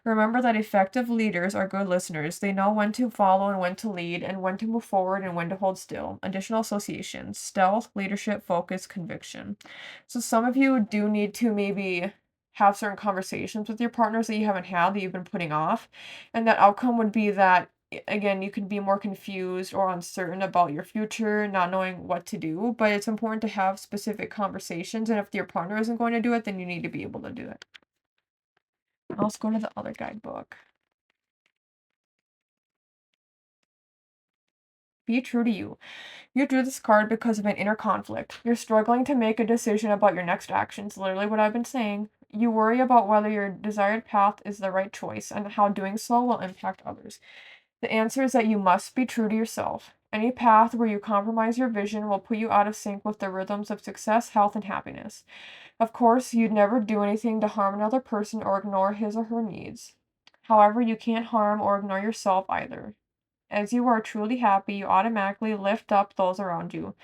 Remember that effective leaders are good listeners. They know when to follow and when to lead, and when to move forward and when to hold still. Additional associations: stealth, leadership, focus, conviction. So some of you do need to maybe have certain conversations with your partners that you haven't had, that you've been putting off. And that outcome would be that, again, you could be more confused or uncertain about your future, not knowing what to do. But it's important to have specific conversations. And if your partner isn't going to do it, then you need to be able to do it. Let's go to the other guidebook. Be true to you. You drew this card because of an inner conflict. You're struggling to make a decision about your next actions, literally what I've been saying. You worry about whether your desired path is the right choice and how doing so will impact others. The answer is that you must be true to yourself. Any path where you compromise your vision will put you out of sync with the rhythms of success, health, and happiness. Of course, you'd never do anything to harm another person or ignore his or her needs. However, you can't harm or ignore yourself either. As you are truly happy, you automatically lift up those around you.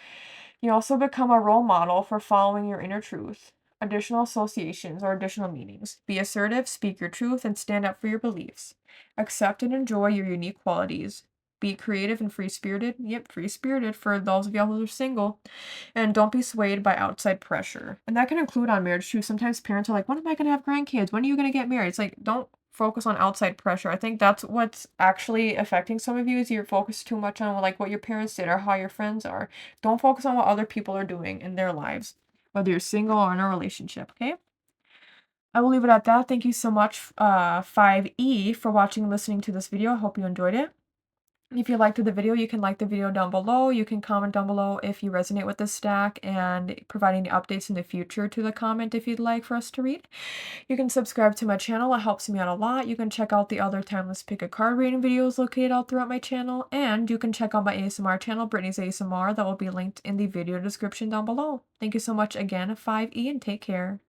You also become a role model for following your inner truth. Additional associations or additional meanings. Be assertive, speak your truth, and stand up for your beliefs. Accept and enjoy your unique qualities. Be creative and free-spirited. Yep, free-spirited for those of y'all who are single. And don't be swayed by outside pressure. And that can include on marriage too. Sometimes parents are like, when am I going to have grandkids? When are you going to get married? It's like, don't focus on outside pressure. I think that's what's actually affecting some of you, is you're focused too much on like what your parents did or how your friends are. Don't focus on what other people are doing in their lives, whether you're single or in a relationship, okay? I will leave it at that. Thank you so much, 5E, for watching and listening to this video. I hope you enjoyed it. If you liked the video, you can like the video down below. You can comment down below if you resonate with this stack and provide any updates in the future to the comment if you'd like for us to read. You can subscribe to my channel. It helps me out a lot. You can check out the other timeless pick a card reading videos located all throughout my channel. And you can check out my ASMR channel, Brittney's ASMR. That will be linked in the video description down below. Thank you so much again, 5E, and take care.